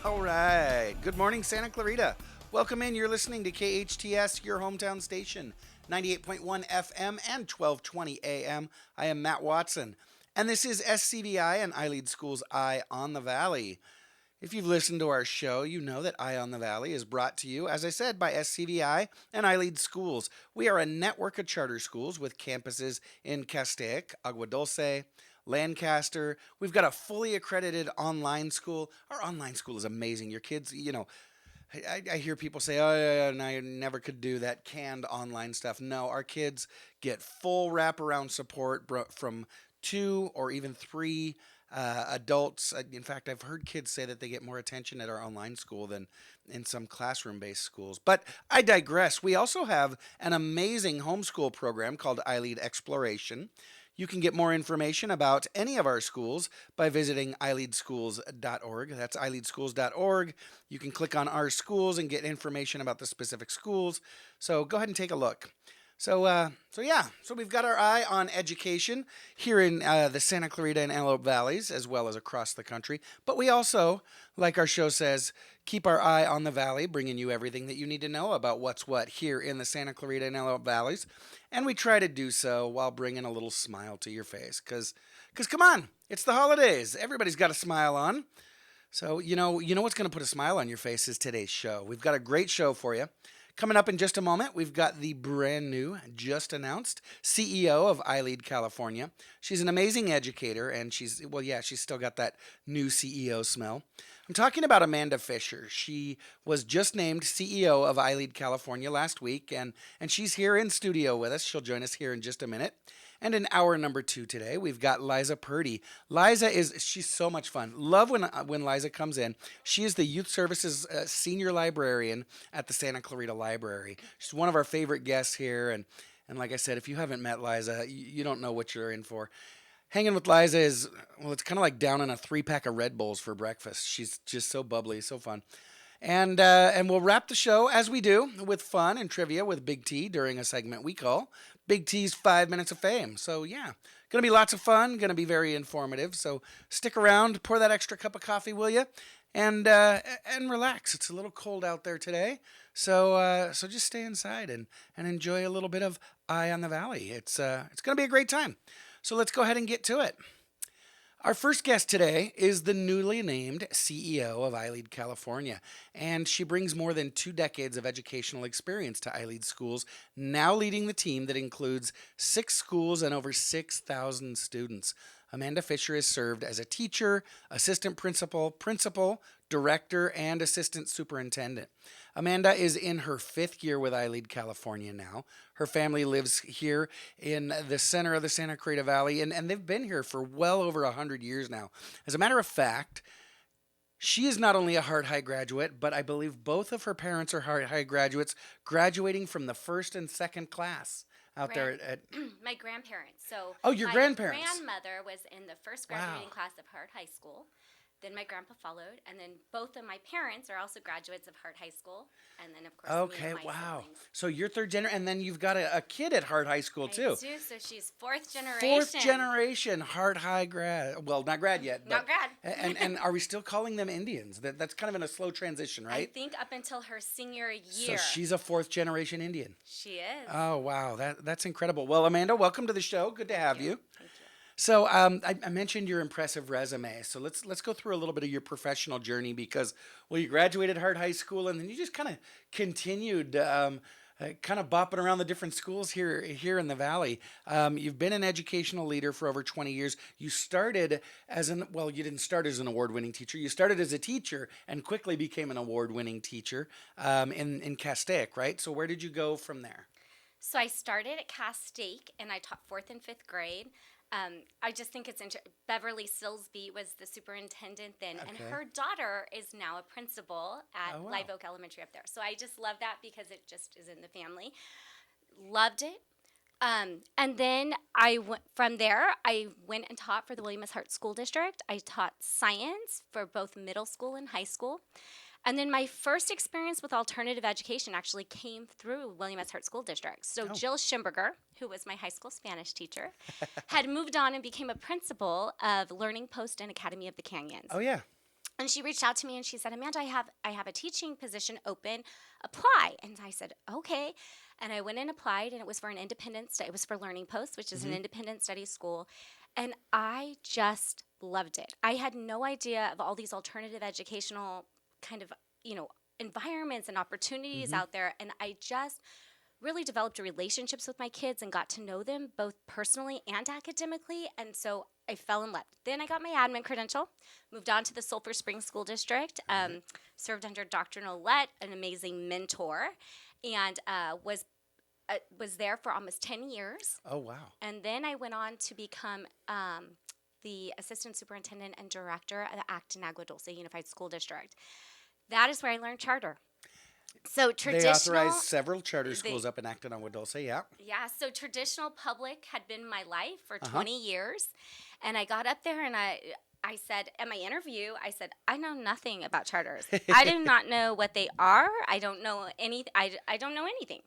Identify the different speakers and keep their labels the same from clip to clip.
Speaker 1: All right. Good morning, Santa Clarita. Welcome in. You're listening to KHTS, your hometown station, 98.1 FM and 1220 AM. I am Matt Watson, and this is SCVI and iLEAD School's Eye on the Valley. If you've listened to our show, you know that Eye on the Valley is brought to you, as I said, by SCVI and iLEAD Schools. We are a network of charter schools with campuses in Castaic, Agua Dulce, Lancaster. We've got a fully accredited online school. Our online school is amazing. Your kids, I hear people say, oh, yeah, no, I never could do that canned online stuff. No, our kids get full wraparound support from two or even three adults. In fact, I've heard kids say that they get more attention at our online school than in some classroom based schools. But I digress. We also have an amazing homeschool program called iLEAD Exploration. You can get more information about any of our schools by visiting iLeadSchools.org. That's iLeadSchools.org. You can click on our schools and get information about the specific schools. So go ahead and take a look. So we've got our eye on education here in the Santa Clarita and Antelope Valleys, as well as across the country. But we also, like our show says, keep our eye on the valley, bringing you everything that you need to know about what's what here in the Santa Clarita and Antelope Valleys. And we try to do so while bringing a little smile to your face. Because come on, it's the holidays. Everybody's got a smile on. So, you know what's going to put a smile on your face is today's show. We've got a great show for you. Coming up in just a moment, we've got the brand new, just announced CEO of iLEAD California. She's an amazing educator, and she's still got that new CEO smell. I'm talking about Amanda Fischer. She was just named CEO of iLEAD California last week, and she's here in studio with us. She'll join us here in just a minute. And in hour number 2 today, we've got Liza Purdy. She's so much fun. Love when Liza comes in. She is the Youth Services Senior Librarian at the Santa Clarita Library. She's one of our favorite guests here. And like I said, if you haven't met Liza, you don't know what you're in for. Hanging with Liza it's kind of like downing a 3-pack of Red Bulls for breakfast. She's just so bubbly, so fun. And we'll wrap the show, as we do, with fun and trivia with Big T during a segment we call Big T's 5 Minutes of Fame. So, yeah, going to be lots of fun, going to be very informative. So stick around, pour that extra cup of coffee, will you? And relax. It's a little cold out there today. So just stay inside and enjoy a little bit of Eye on the Valley. It's going to be a great time. So let's go ahead and get to it. Our first guest today is the newly named CEO of iLEAD California, and she brings more than 2 decades of educational experience to iLEAD schools, now leading the team that includes 6 schools and over 6,000 students. Amanda Fischer has served as a teacher, assistant principal, director, and assistant superintendent. Amanda is in her 5th year with iLEAD California now. Her family lives here in the center of the Santa Clarita Valley, and they've been here for well over 100 years now. As a matter of fact, she is not only a Hart High graduate, but I believe both of her parents are Hart High graduates, graduating from the first and second class out there at
Speaker 2: my grandparents. So
Speaker 1: your
Speaker 2: my
Speaker 1: grandparents.
Speaker 2: grandmother was in the first graduating class of Hart High School. Then my grandpa followed, and then both of my parents are also graduates of Hart High School, and then of course me and my siblings.
Speaker 1: So you're 3rd generation, and then you've got a kid at Hart High School too.
Speaker 2: I do. So she's 4th generation.
Speaker 1: 4th generation Hart High grad. Well, not grad yet.
Speaker 2: Not grad.
Speaker 1: and are we still calling them Indians? That's kind of in a slow transition, right?
Speaker 2: I think up until her senior year.
Speaker 1: So she's a 4th generation Indian.
Speaker 2: She is.
Speaker 1: Oh wow, that's incredible. Well, Amanda, welcome to the show. Good to have you.
Speaker 2: Thank you.
Speaker 1: So I mentioned your impressive resume. So let's go through a little bit of your professional journey because, well, you graduated Hart High School and then you just kind of continued kind of bopping around the different schools here in the Valley. You've been an educational leader for over 20 years. You started you didn't start as an award-winning teacher. You started as a teacher and quickly became an award-winning teacher in Castaic, right? So where did you go from there?
Speaker 2: So I started at Castaic and I taught 4th and 5th grade. I just think it's interesting. Beverly Silsby was the superintendent then, and her daughter is now a principal at Live Oak Elementary up there. So I just love that because it just is in the family. Loved it. And then from there, I went and taught for the William S. Hart School District. I taught science for both middle school and high school. And then my first experience with alternative education actually came through William S. Hart School District. So Jill Schimberger, who was my high school Spanish teacher, had moved on and became a principal of Learning Post and Academy of the Canyons.
Speaker 1: Oh, yeah.
Speaker 2: And she reached out to me and she said, Amanda, I have a teaching position open. Apply. And I said, okay. And I went and applied, and it was for an independent study. It was for Learning Post, which is an independent study school. And I just loved it. I had no idea of all these alternative educational kind of, environments and opportunities out there. And I just really developed relationships with my kids and got to know them both personally and academically. And so I fell in love. Then I got my admin credential, moved on to the Sulphur Springs School District, served under Dr. Nolette, an amazing mentor, and was there for almost 10 years.
Speaker 1: Oh, wow.
Speaker 2: And then I went on to become the assistant superintendent and director at the Acton Agua Dulce Unified School District. That is where I learned charter. So
Speaker 1: They authorized several charter schools up in Acton Agua Dulce, yeah.
Speaker 2: Yeah, so traditional public had been my life for 20 years. And I got up there and I said, at my interview, I said, I know nothing about charters. I do not know what they are. I don't know I don't know anything.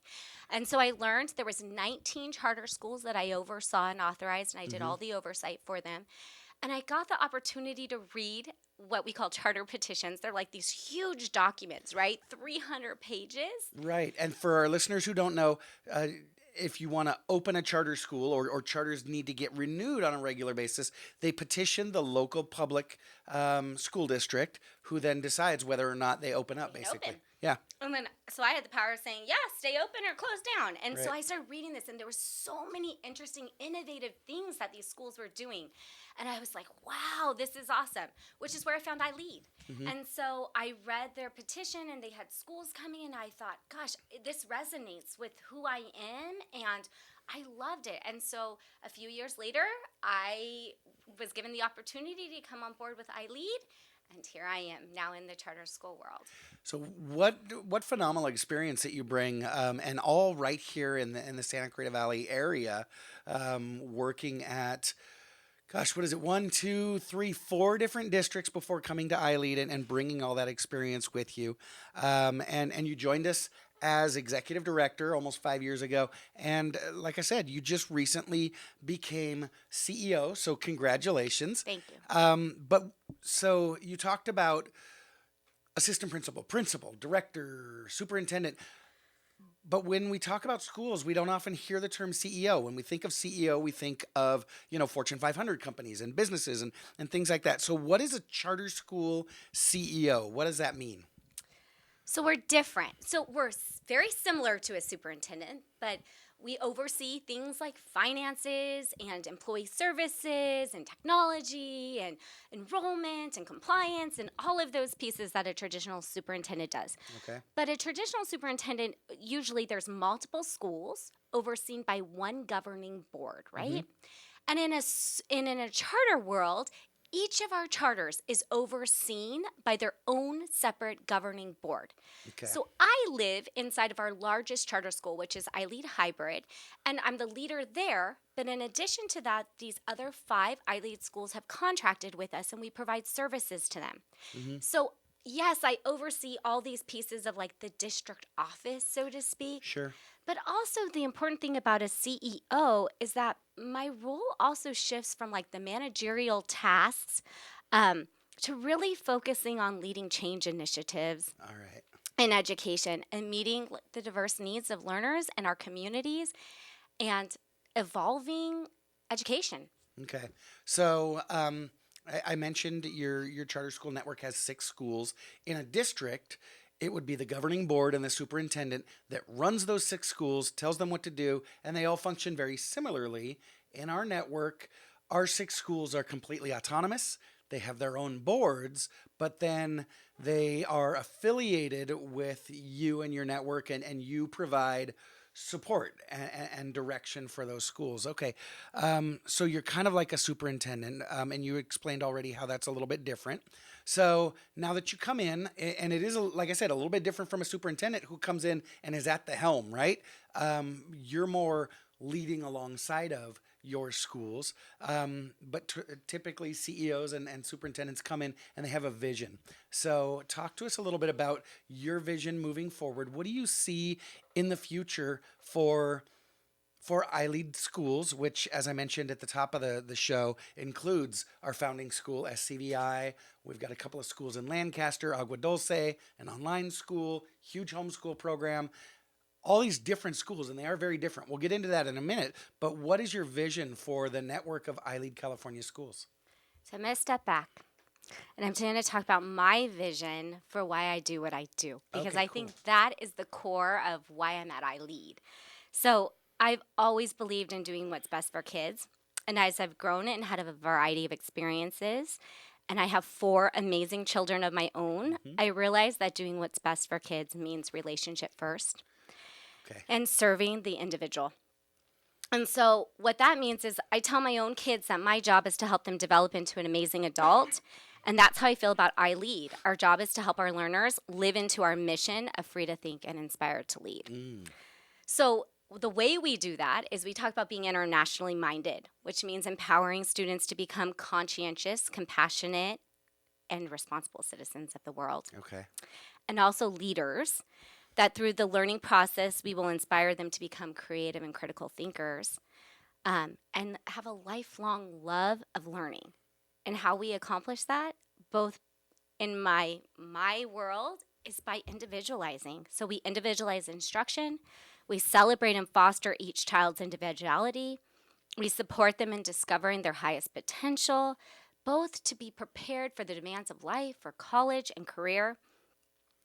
Speaker 2: And so I learned there was 19 charter schools that I oversaw and authorized, and I did all the oversight for them. And I got the opportunity to read what we call charter petitions. They're like these huge documents, right? 300 pages.
Speaker 1: Right. And for our listeners who don't know, if you want to open a charter school or charters need to get renewed on a regular basis, they petition the local public school district, who then decides whether or not they open up, basically.
Speaker 2: Open.
Speaker 1: Yeah.
Speaker 2: And then, so I had the power of saying, yeah, stay open or close down. And so
Speaker 1: Right.
Speaker 2: I started reading this, and there were so many interesting, innovative things that these schools were doing. And I was like, wow, this is awesome, which is where I found iLEAD. And so I read their petition, and they had schools coming, and I thought, gosh, this resonates with who I am, and I loved it. And so a few years later, I was given the opportunity to come on board with iLEAD. And here I am now in the charter school world.
Speaker 1: So what phenomenal experience that you bring, and all right here in the Santa Clarita Valley area, working at, gosh, what is it? 1, 2, 3, 4 different districts before coming to iLEAD and bringing all that experience with you. And you joined us as executive director almost 5 years ago. And like I said, you just recently became CEO. So congratulations.
Speaker 2: Thank you.
Speaker 1: But so you talked about assistant principal, director, superintendent. But when we talk about schools, we don't often hear the term CEO. When we think of CEO, we think of, Fortune 500 companies and businesses and things like that. So what is a charter school CEO? What does that mean?
Speaker 2: So we're different. So we're very similar to a superintendent, but we oversee things like finances and employee services and technology and enrollment and compliance and all of those pieces that a traditional superintendent does.
Speaker 1: Okay.
Speaker 2: But a traditional superintendent, usually there's multiple schools overseen by one governing board, right? And in a charter world, each of our charters is overseen by their own separate governing board.
Speaker 1: Okay.
Speaker 2: So I live inside of our largest charter school, which is iLEAD Hybrid, and I'm the leader there. But in addition to that, these other 5 iLEAD schools have contracted with us, and we provide services to them. So yes, I oversee all these pieces of like the district office, so to speak.
Speaker 1: Sure.
Speaker 2: But also the important thing about a CEO is that my role also shifts from like the managerial tasks to really focusing on leading change initiatives
Speaker 1: All right.
Speaker 2: in education and meeting the diverse needs of learners and our communities and evolving education.
Speaker 1: Okay. So I mentioned your charter school network has 6 schools. In a district, it would be the governing board and the superintendent that runs those 6 schools, tells them what to do, and they all function very similarly. In our network, our 6 schools are completely autonomous. They have their own boards, but then they are affiliated with you and your network, and you provide support and direction for those schools. Okay. So you're kind of like a superintendent, and you explained already how that's a little bit different. So now that you come in, and it is, like I said, a little bit different from a superintendent who comes in and is at the helm, right? You're more leading alongside of your schools. But typically CEOs and superintendents come in and they have a vision. So talk to us a little bit about your vision moving forward. What do you see in the future for for iLEAD schools, which, as I mentioned at the top of the show, includes our founding school, SCVI. We've got a couple of schools in Lancaster, Agua Dulce, an online school, huge homeschool program, all these different schools, and they are very different. We'll get into that in a minute, but what is your vision for the network of iLEAD California schools?
Speaker 2: So I'm going to step back and I'm going to talk about my vision for why I do what I do, because
Speaker 1: Okay,
Speaker 2: I
Speaker 1: cool.
Speaker 2: think that is the core of why I'm at iLEAD. So I've always believed in doing what's best for kids. And as I've grown and had a variety of experiences, and I have 4 amazing children of my own, I realized that doing what's best for kids means relationship first
Speaker 1: Okay.
Speaker 2: and serving the individual. And so, what that means is, I tell my own kids that my job is to help them develop into an amazing adult. And that's how I feel about iLEAD. Our job is to help our learners live into our mission of free to think and inspired to lead. So, the way we do that is we talk about being internationally minded, which means empowering students to become conscientious, compassionate, and responsible citizens of the world.
Speaker 1: Okay.
Speaker 2: And also leaders, that through the learning process, we will inspire them to become creative and critical thinkers, and have a lifelong love of learning. And how we accomplish that, both in my world, is by individualizing. So we individualize instruction, we celebrate and foster each child's individuality, we support them in discovering their highest potential, both to be prepared for the demands of life, for college and career.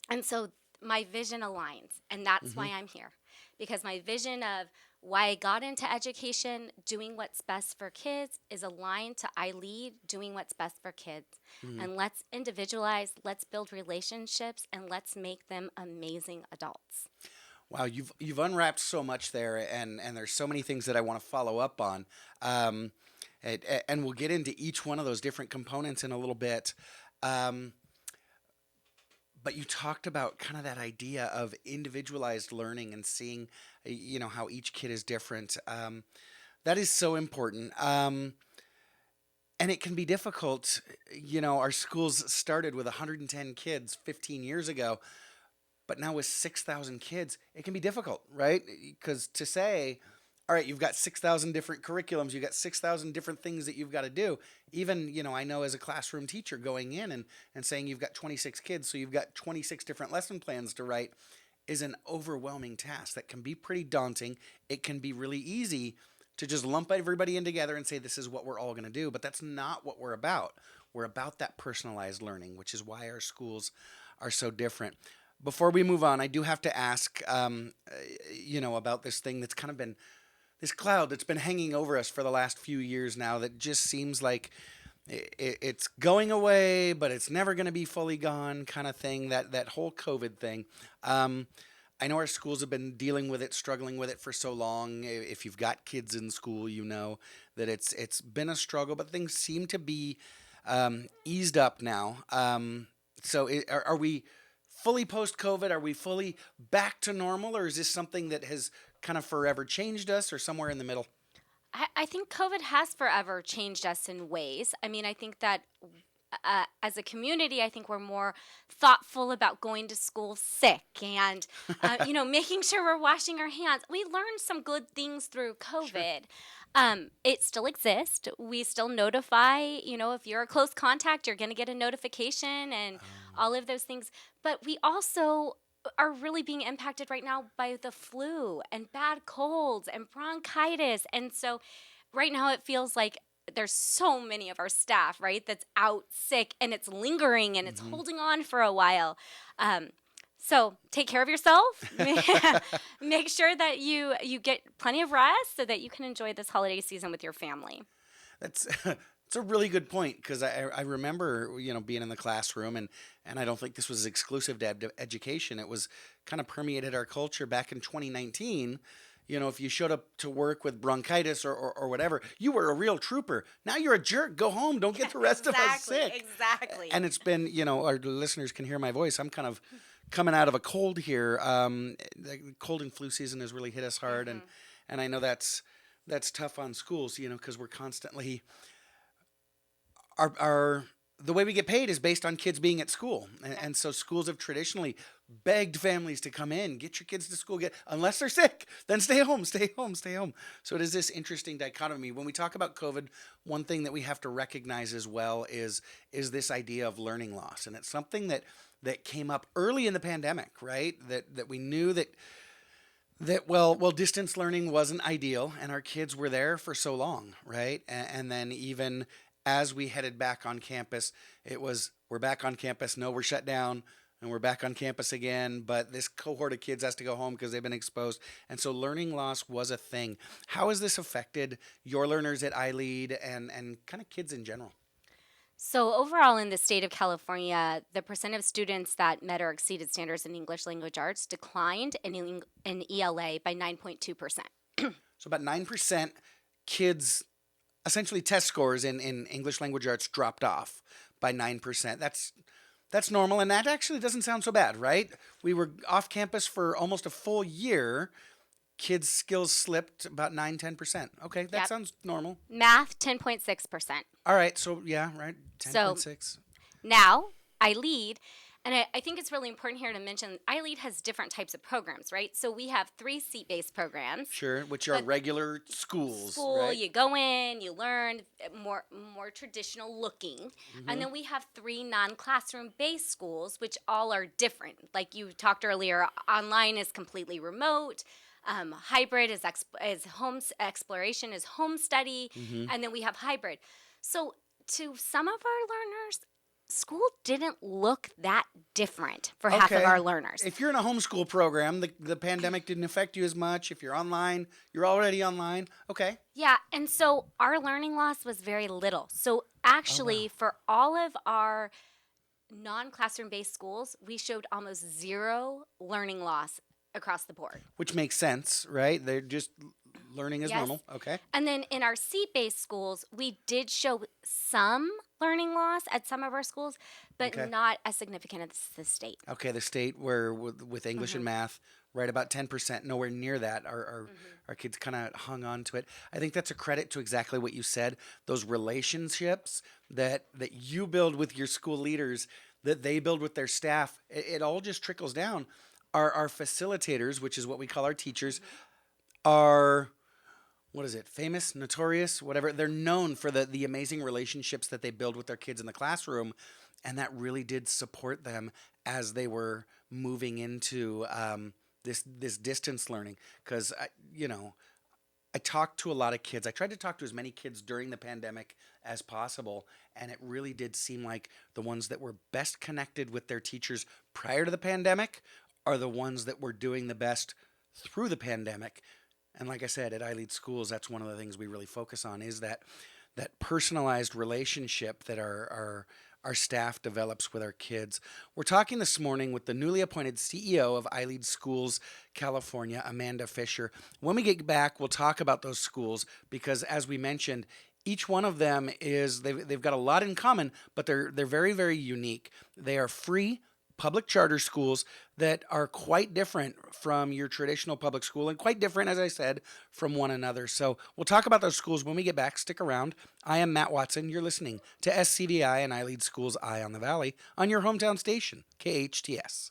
Speaker 2: And so my vision aligns, and that's why I'm here. Because my vision of why I got into education, doing what's best for kids, is aligned to iLEAD, doing what's best for kids. And let's individualize, let's build relationships, and let's make them amazing adults.
Speaker 1: Wow, you've unwrapped so much there, and there's so many things that I want to follow up on, and we'll get into each one of those different components in a little bit. Um, but you talked about kind of that idea of individualized learning and seeing, how each kid is different. That is so important. And it can be difficult. Our schools started with 110 kids 15 years ago, but now with 6,000 kids, it can be difficult, right? Because to say, all right, you've got 6,000 different curriculums, you've got 6,000 different things that you've got to do. Even, I know as a classroom teacher going in and saying you've got 26 kids, so you've got 26 different lesson plans to write, is an overwhelming task that can be pretty daunting. It can be really easy to just lump everybody in together and say, this is what we're all going to do. But that's not what we're about. We're about that personalized learning, which is why our schools are so different. Before we move on, I do have to ask, about this thing that's kind of been this cloud that's been hanging over us for the last few years now that just seems like it's going away, but it's never going to be fully gone kind of thing, that whole COVID thing. I know our schools have been dealing with it, struggling with it for so long. If you've got kids in school, you know that it's been a struggle, but things seem to be eased up now. Are we fully post-COVID? Are we fully back to normal, or is this something that has kind of forever changed us, or somewhere in the middle?
Speaker 2: I think COVID has forever changed us in ways. I mean, I think that as a community, I think we're more thoughtful about going to school sick and, making sure we're washing our hands. We learned some good things through COVID. Sure. It still exists. We still notify, if you're a close contact, you're going to get a notification and all of those things. But we also are really being impacted right now by the flu and bad colds and bronchitis. And so right now it feels like there's so many of our staff, right, that's out sick and it's lingering and it's holding on for a while. So take care of yourself. Make sure that you get plenty of rest so that you can enjoy this holiday season with your family.
Speaker 1: That's it's a really good point, because I remember being in the classroom, and I don't think this was exclusive to education. It was kind of permeated our culture back in 2019. If you showed up to work with bronchitis or whatever, you were a real trooper. Now you're a jerk. Go home. Don't get the rest of us sick.
Speaker 2: Exactly.
Speaker 1: And it's been, our listeners can hear my voice. I'm kind of coming out of a cold here. The cold and flu season has really hit us hard, and I know that's tough on schools, because we're constantly the way we get paid is based on kids being at school, and so schools have traditionally begged families to come in, get your kids to school, unless they're sick, then stay home, stay home, stay home. So it is this interesting dichotomy. When we talk about COVID, one thing that we have to recognize as well is this idea of learning loss. And it's something that came up early in the pandemic, right? That we knew that well distance learning wasn't ideal, and our kids were there for so long, right? And then even as we headed back on campus, it was, we're back on campus, no, we're shut down, and we're back on campus again, but this cohort of kids has to go home because they've been exposed. And so learning loss was a thing. How has this affected your learners at iLEAD and kind of kids in general?
Speaker 2: So overall in the state of California, the percent of students that met or exceeded standards in English language arts declined in ELA by 9.2%.
Speaker 1: So about 9% kids, essentially test scores in English language arts dropped off by 9%. That's normal, and that actually doesn't sound so bad, right? We were off campus for almost a full year. Kids' skills slipped about 9-10%. Okay, that sounds normal.
Speaker 2: Math, 10.6%.
Speaker 1: All right, so yeah, right, 10.6.
Speaker 2: So now, iLEAD, and I think it's really important here to mention, iLEAD has different types of programs, right? So we have 3 seat-based programs.
Speaker 1: Sure, which are regular schools, right?
Speaker 2: You go in, you learn, more traditional looking. Mm-hmm. And then we have 3 non-classroom-based schools, which all are different. Like you talked earlier, online is completely remote. Hybrid is home exploration, is home study, and then we have hybrid. So to some of our learners, school didn't look that different for half of our learners.
Speaker 1: If you're in a homeschool program, the pandemic didn't affect you as much. If you're online, you're already online. Okay.
Speaker 2: Yeah, and so our learning loss was very little. So actually, for all of our non-classroom based schools, we showed almost 0 learning loss across the board.
Speaker 1: Which makes sense, right? They're just learning as normal. Okay.
Speaker 2: And then in our seat-based schools, we did show some learning loss at some of our schools, but not as significant as the state.
Speaker 1: Okay, the state where with English and math, right about 10%, nowhere near that. Our kids kind of hung on to it. I think that's a credit to exactly what you said. Those relationships that you build with your school leaders, that they build with their staff, it all just trickles down. Our facilitators, which is what we call our teachers, are, what is it, famous, notorious, whatever. They're known for the amazing relationships that they build with their kids in the classroom, and that really did support them as they were moving into this distance learning. Because, I talked to a lot of kids. I tried to talk to as many kids during the pandemic as possible, and it really did seem like the ones that were best connected with their teachers prior to the pandemic are the ones that were doing the best through the pandemic. And like I said, at iLEAD schools, that's one of the things we really focus on, is that personalized relationship that our staff develops with our kids. We're talking this morning with the newly appointed CEO of iLEAD Schools California, Amanda Fischer. When we get back, we'll talk about those schools because, as we mentioned, each one of them they've got a lot in common, but they're very, very unique. They are free public charter schools that are quite different from your traditional public school and quite different, as I said, from one another. So we'll talk about those schools when we get back. Stick around. I am Matt Watson. You're listening to SCDI and iLEAD Schools Eye on the Valley on your hometown station, KHTS.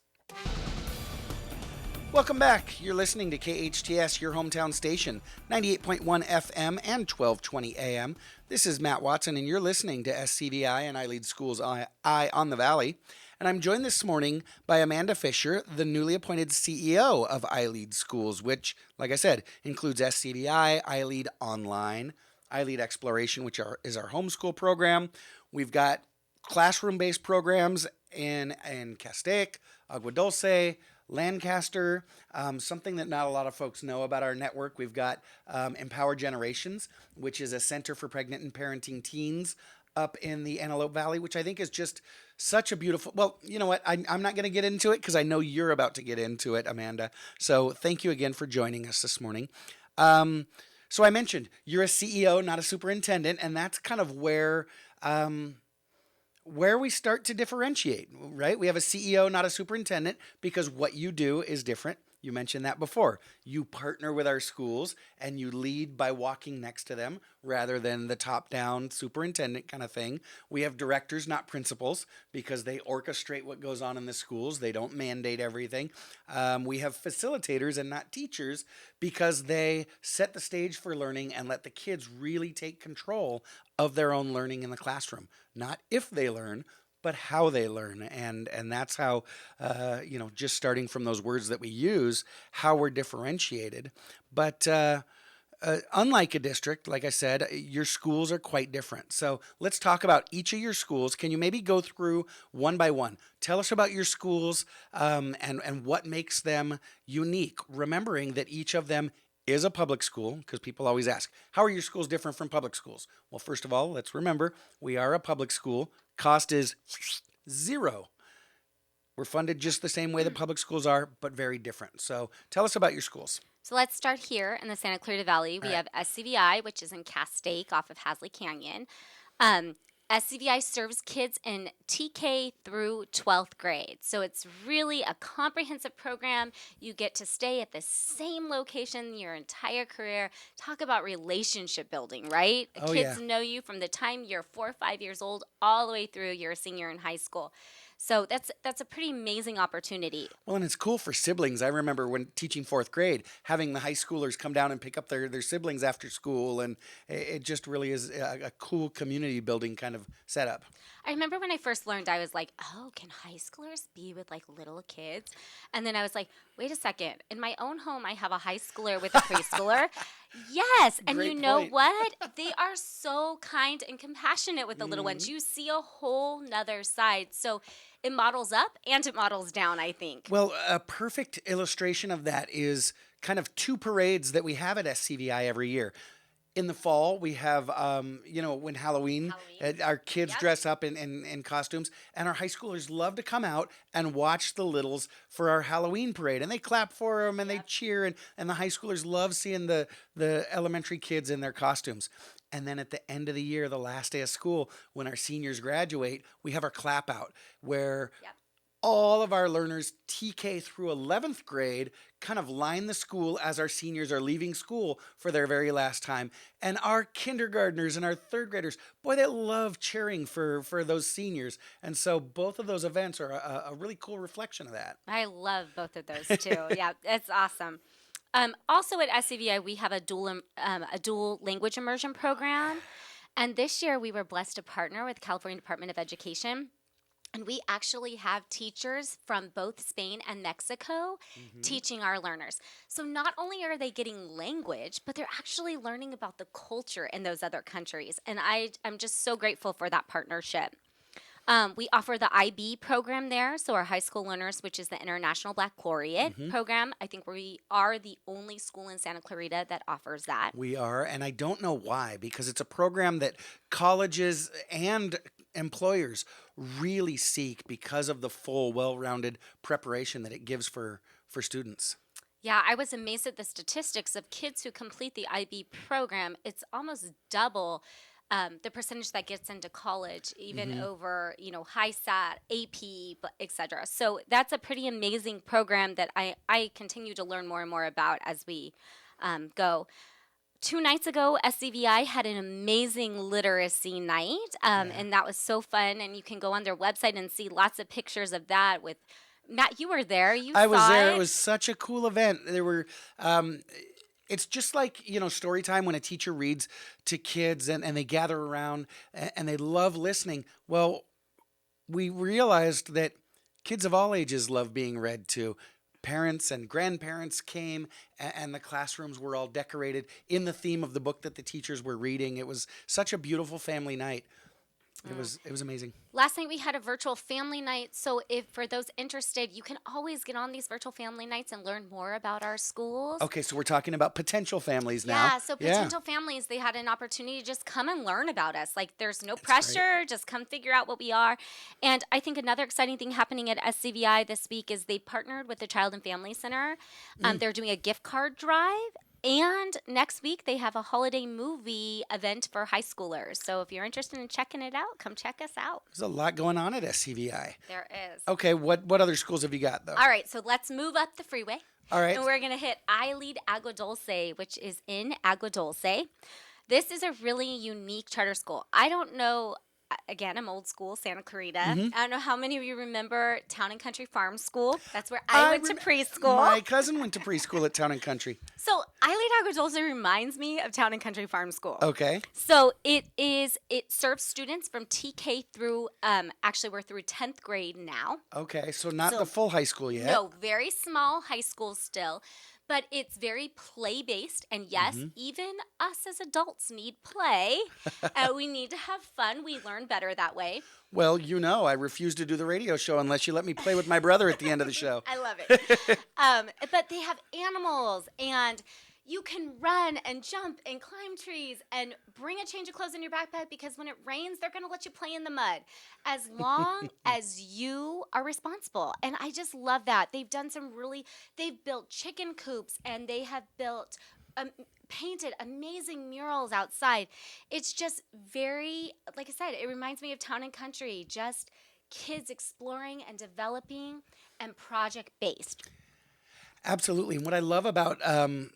Speaker 1: Welcome back. You're listening to KHTS, your hometown station, 98.1 FM and 1220 AM. This is Matt Watson, and you're listening to SCDI and iLEAD Schools Eye on the Valley. And I'm joined this morning by Amanda Fischer, the newly appointed CEO of iLEAD Schools, which, like I said, includes SCDI, iLEAD Online, iLEAD Exploration, which is our homeschool program. We've got classroom-based programs in Castaic, Agua Dulce, Lancaster, something that not a lot of folks know about our network. We've got Empower Generations, which is a center for pregnant and parenting teens up in the Antelope Valley, which I think is just such a beautiful, well, you know what, I'm not going to get into it because I know you're about to get into it, Amanda. So thank you again for joining us this morning. So I mentioned you're a CEO, not a superintendent, and that's kind of where we start to differentiate, right? We have a CEO, not a superintendent, because what you do is different You mentioned that before. You partner with our schools and you lead by walking next to them rather than the top down superintendent kind of thing. We have directors, not principals, because they orchestrate what goes on in the schools. They don't mandate everything. We have facilitators and not teachers because they set the stage for learning and let the kids really take control of their own learning in the classroom. Not if they learn, but how they learn. And that's how, just starting from those words that we use, how we're differentiated. But unlike a district, like I said, your schools are quite different. So let's talk about each of your schools. Can you maybe go through one by one? Tell us about your schools and what makes them unique, remembering that each of them is a public school, because people always ask, how are your schools different from public schools? Well, first of all, let's remember we are a public school. Cost is zero. We're funded just the same way that public schools are, but very different. So tell us about your schools.
Speaker 2: So let's start here in the Santa Clarita Valley. We have SCVI, which is in Castaic off of Hasley Canyon. SCVI serves kids in TK through 12th grade. So it's really a comprehensive program. You get to stay at the same location your entire career. Talk about relationship building, right? Kids know you from the time you're 4 or 5 years old all the way through you're a senior in high school. So that's a pretty amazing opportunity.
Speaker 1: Well, and it's cool for siblings. I remember when teaching 4th grade, having the high schoolers come down and pick up their siblings after school. And it just really is a cool community building kind of setup.
Speaker 2: I remember when I first learned, I was like, oh, can high schoolers be with like little kids? And then I was like, wait a second. In my own home, I have a high schooler with a preschooler. Yes. And
Speaker 1: Great
Speaker 2: you know
Speaker 1: point.
Speaker 2: what? They are so kind and compassionate with the little ones. You see a whole nother side. So it models up and it models down, I think.
Speaker 1: Well, a perfect illustration of that is kind of 2 parades that we have at SCVI every year. In the fall, we have, when Halloween. Our kids dress up in costumes, and our high schoolers love to come out and watch the littles for our Halloween parade. And they clap for them, and they cheer, and the high schoolers love seeing the elementary kids in their costumes. And then at the end of the year, the last day of school, when our seniors graduate, we have our clap out where all of our learners, TK through 11th grade, kind of line the school as our seniors are leaving school for their very last time. And our kindergartners and our 3rd graders, boy, they love cheering for those seniors. And so both of those events are a really cool reflection of that.
Speaker 2: I love both of those too. Yeah, it's awesome. Also at SCVI, we have a dual language immersion program. And this year we were blessed to partner with California Department of Education. And we actually have teachers from both Spain and Mexico teaching our learners. So not only are they getting language, but they're actually learning about the culture in those other countries. And I'm just so grateful for that partnership. We offer the IB program there, so our high school learners, which is the International Black Laureate program. I think we are the only school in Santa Clarita that offers that.
Speaker 1: We are, and I don't know why, because it's a program that colleges and employers really seek because of the full, well-rounded preparation that it gives for students.
Speaker 2: Yeah, I was amazed at the statistics of kids who complete the IB program. It's almost double the percentage that gets into college, even over, high SAT, AP, et cetera. So that's a pretty amazing program that I continue to learn more and more about as we go. 2 nights ago, SCVI had an amazing literacy night, and that was so fun. And you can go on their website and see lots of pictures of that with Matt. You were there.
Speaker 1: I was there. It was such a cool event. There were. It's just like, story time when a teacher reads to kids and they gather around and they love listening. Well, we realized that kids of all ages love being read to. Parents and grandparents came and the classrooms were all decorated in the theme of the book that the teachers were reading. It was such a beautiful family night. It was amazing.
Speaker 2: Last night we had a virtual family night. So if for those interested, you can always get on these virtual family nights and learn more about our schools.
Speaker 1: Okay, so we're talking about potential families now.
Speaker 2: Yeah, so potential families, they had an opportunity to just come and learn about us. Like there's no pressure, just come figure out what we are. And I think another exciting thing happening at SCVI this week is they partnered with the Child and Family Center. They're doing a gift card drive. And next week, they have a holiday movie event for high schoolers. So if you're interested in checking it out, come check us out.
Speaker 1: There's a lot going on at SCVI.
Speaker 2: There is.
Speaker 1: Okay, what other schools have you got, though?
Speaker 2: All right, so let's move up the freeway.
Speaker 1: All right.
Speaker 2: And we're going to hit iLEAD Agua Dulce, which is in Agua Dulce. This is a really unique charter school. I don't know, again, I'm old school, Santa Clarita. I don't know how many of you remember Town and Country Farm School. That's where I went to preschool.
Speaker 1: My cousin went to preschool at Town and Country.
Speaker 2: So iLEAD Agua Dulce reminds me of Town and Country Farm School.
Speaker 1: Okay.
Speaker 2: So it serves students from TK through, actually we're through 10th grade now.
Speaker 1: Okay, so not the full high school yet.
Speaker 2: No, very small high school still. But it's very play-based, and yes, even us as adults need play. We need to have fun. We learn better that way.
Speaker 1: Well, I refuse to do the radio show unless you let me play with my brother at the end of the show.
Speaker 2: I love it. But they have animals, and you can run and jump and climb trees and bring a change of clothes in your backpack because when it rains, they're going to let you play in the mud as long as you are responsible. And I just love that. They've done they've built chicken coops and they have built, painted amazing murals outside. It's just very, like I said, it reminds me of Town and Country, just kids exploring and developing and project-based.
Speaker 1: Absolutely. And what I love about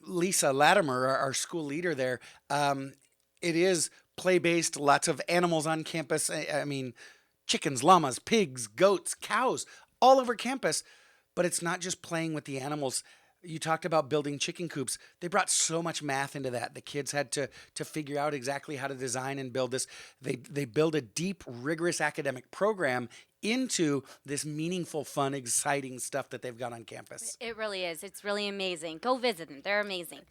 Speaker 1: Liza Latimer, our school leader there, it is play-based, lots of animals on campus. I mean, chickens, llamas, pigs, goats, cows, all over campus. But it's not just playing with the animals. You talked about building chicken coops. They brought so much math into that. The kids had to figure out exactly how to design and build this. They build a deep, rigorous academic program into this meaningful, fun, exciting stuff that they've got on campus.
Speaker 2: It really is. It's really amazing. Go visit them. They're amazing.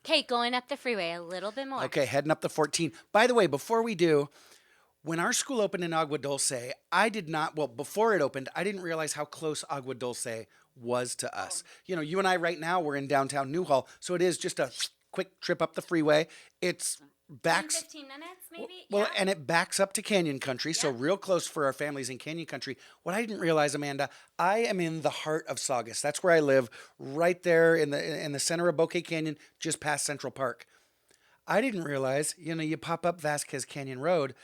Speaker 2: Okay, going up the freeway a little bit more.
Speaker 1: Okay, heading up the 14. By the way, before we do, when our school opened in Agua Dulce, before it opened, I didn't realize how close Agua Dulce was to us. You and I right now, we're in downtown Newhall, so it is just a quick trip up the freeway. It's
Speaker 2: 15 minutes maybe?
Speaker 1: Well, and it backs up to Canyon Country, so real close for our families in Canyon Country. What I didn't realize, Amanda, I am in the heart of Saugus. That's where I live, right there in the center of Bouquet Canyon, just past Central Park. I didn't realize, you pop up Vasquez Canyon Road,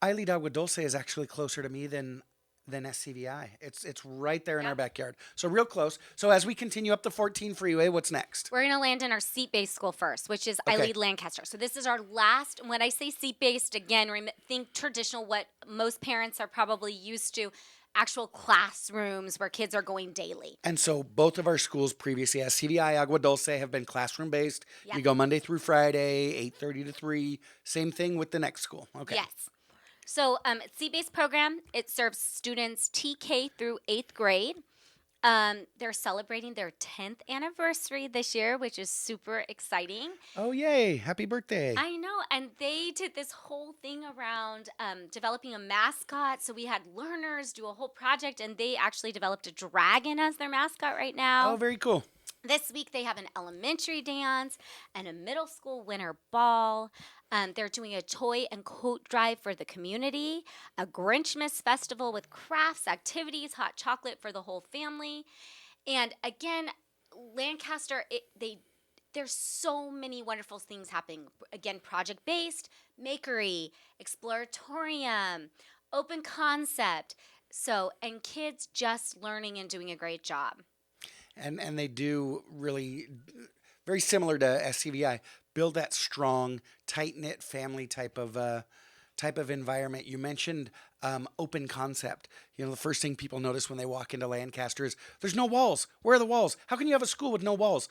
Speaker 1: iLEAD Agua Dulce is actually closer to me than SCVI. It's right there in our backyard. So real close. So as we continue up the 14 freeway, what's next?
Speaker 2: We're going to land in our seat-based school first, which is iLEAD Lancaster. So this is our last, when I say seat-based, again, think traditional, what most parents are probably used to, actual classrooms where kids are going daily.
Speaker 1: And so both of our schools previously, SCVI, Agua Dulce, have been classroom-based. Yep. You go Monday through Friday, 8:30 to 3. Same thing with the next school. Okay.
Speaker 2: Yes. So it's seat-based program. It serves students TK through 8th grade. They're celebrating their 10th anniversary this year, which is super exciting.
Speaker 1: Oh, yay. Happy birthday.
Speaker 2: I know. And they did this whole thing around developing a mascot. So we had learners do a whole project, and they actually developed a dragon as their mascot right now.
Speaker 1: Oh, very cool.
Speaker 2: This week they have an elementary dance and a middle school winter ball. They're doing a toy and coat drive for the community, a Grinchmas festival with crafts, activities, hot chocolate for the whole family. And again, Lancaster, there's so many wonderful things happening. Again, project-based, makery, exploratorium, open concept. And kids just learning and doing a great job.
Speaker 1: And they do really, very similar to SCVI, build that strong, tight-knit family type of environment. You mentioned open concept. The first thing people notice when they walk into Lancaster is there's no walls. Where are the walls? How can you have a school with no walls?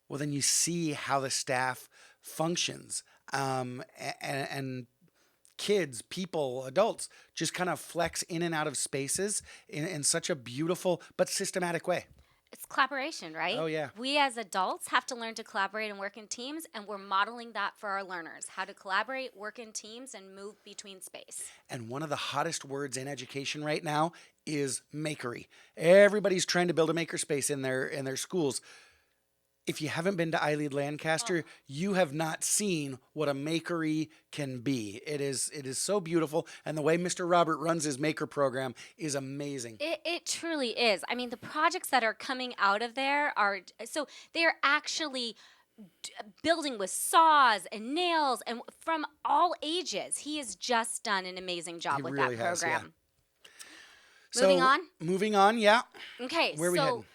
Speaker 1: Well, then you see how the staff functions, and kids, people, adults just kind of flex in and out of spaces in such a beautiful but systematic way.
Speaker 2: It's collaboration, right?
Speaker 1: Oh, yeah.
Speaker 2: We as adults have to learn to collaborate and work in teams, and we're modeling that for our learners, how to collaborate, work in teams, and move between space. And
Speaker 1: one of the hottest words in education right now is makery. Everybody's trying to build a makerspace in their schools. If you haven't been to iLEAD Lancaster, you have not seen what a makery can be. It is so beautiful, and the way Mr. Robert runs his maker program is amazing.
Speaker 2: It truly is. I mean, the projects that are coming out of there they are actually building with saws and nails and from all ages. He has just done an amazing job with that program.
Speaker 1: Yeah.
Speaker 2: Moving on?
Speaker 1: Moving on, yeah.
Speaker 2: Okay,
Speaker 1: Where are we heading?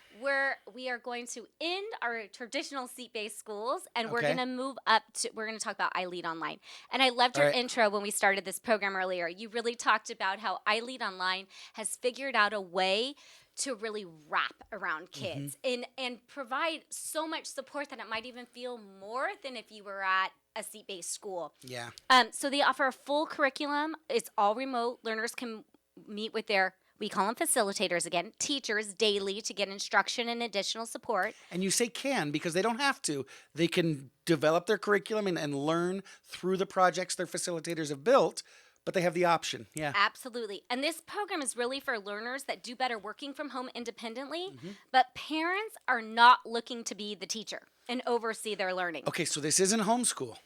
Speaker 2: we are going to end our traditional seat-based schools, and we're
Speaker 1: Okay.
Speaker 2: going to move up to, we're going to talk about iLEAD Online. And I loved your
Speaker 1: All right.
Speaker 2: intro when we started this program earlier. You really talked about how iLEAD Online has figured out a way to really wrap around kids and provide so much support that it might even feel more than if you were at a seat-based school.
Speaker 1: Yeah.
Speaker 2: So they offer a full curriculum. It's all remote. Learners can meet with their, we call them facilitators again, teachers daily to get instruction and additional support.
Speaker 1: And you say can because they don't have to. They can develop their curriculum and learn through the projects their facilitators have built, but they have the option. Yeah.
Speaker 2: Absolutely. And this program is really for learners that do better working from home independently, but parents are not looking to be the teacher and oversee their learning.
Speaker 1: Okay, so this isn't homeschool.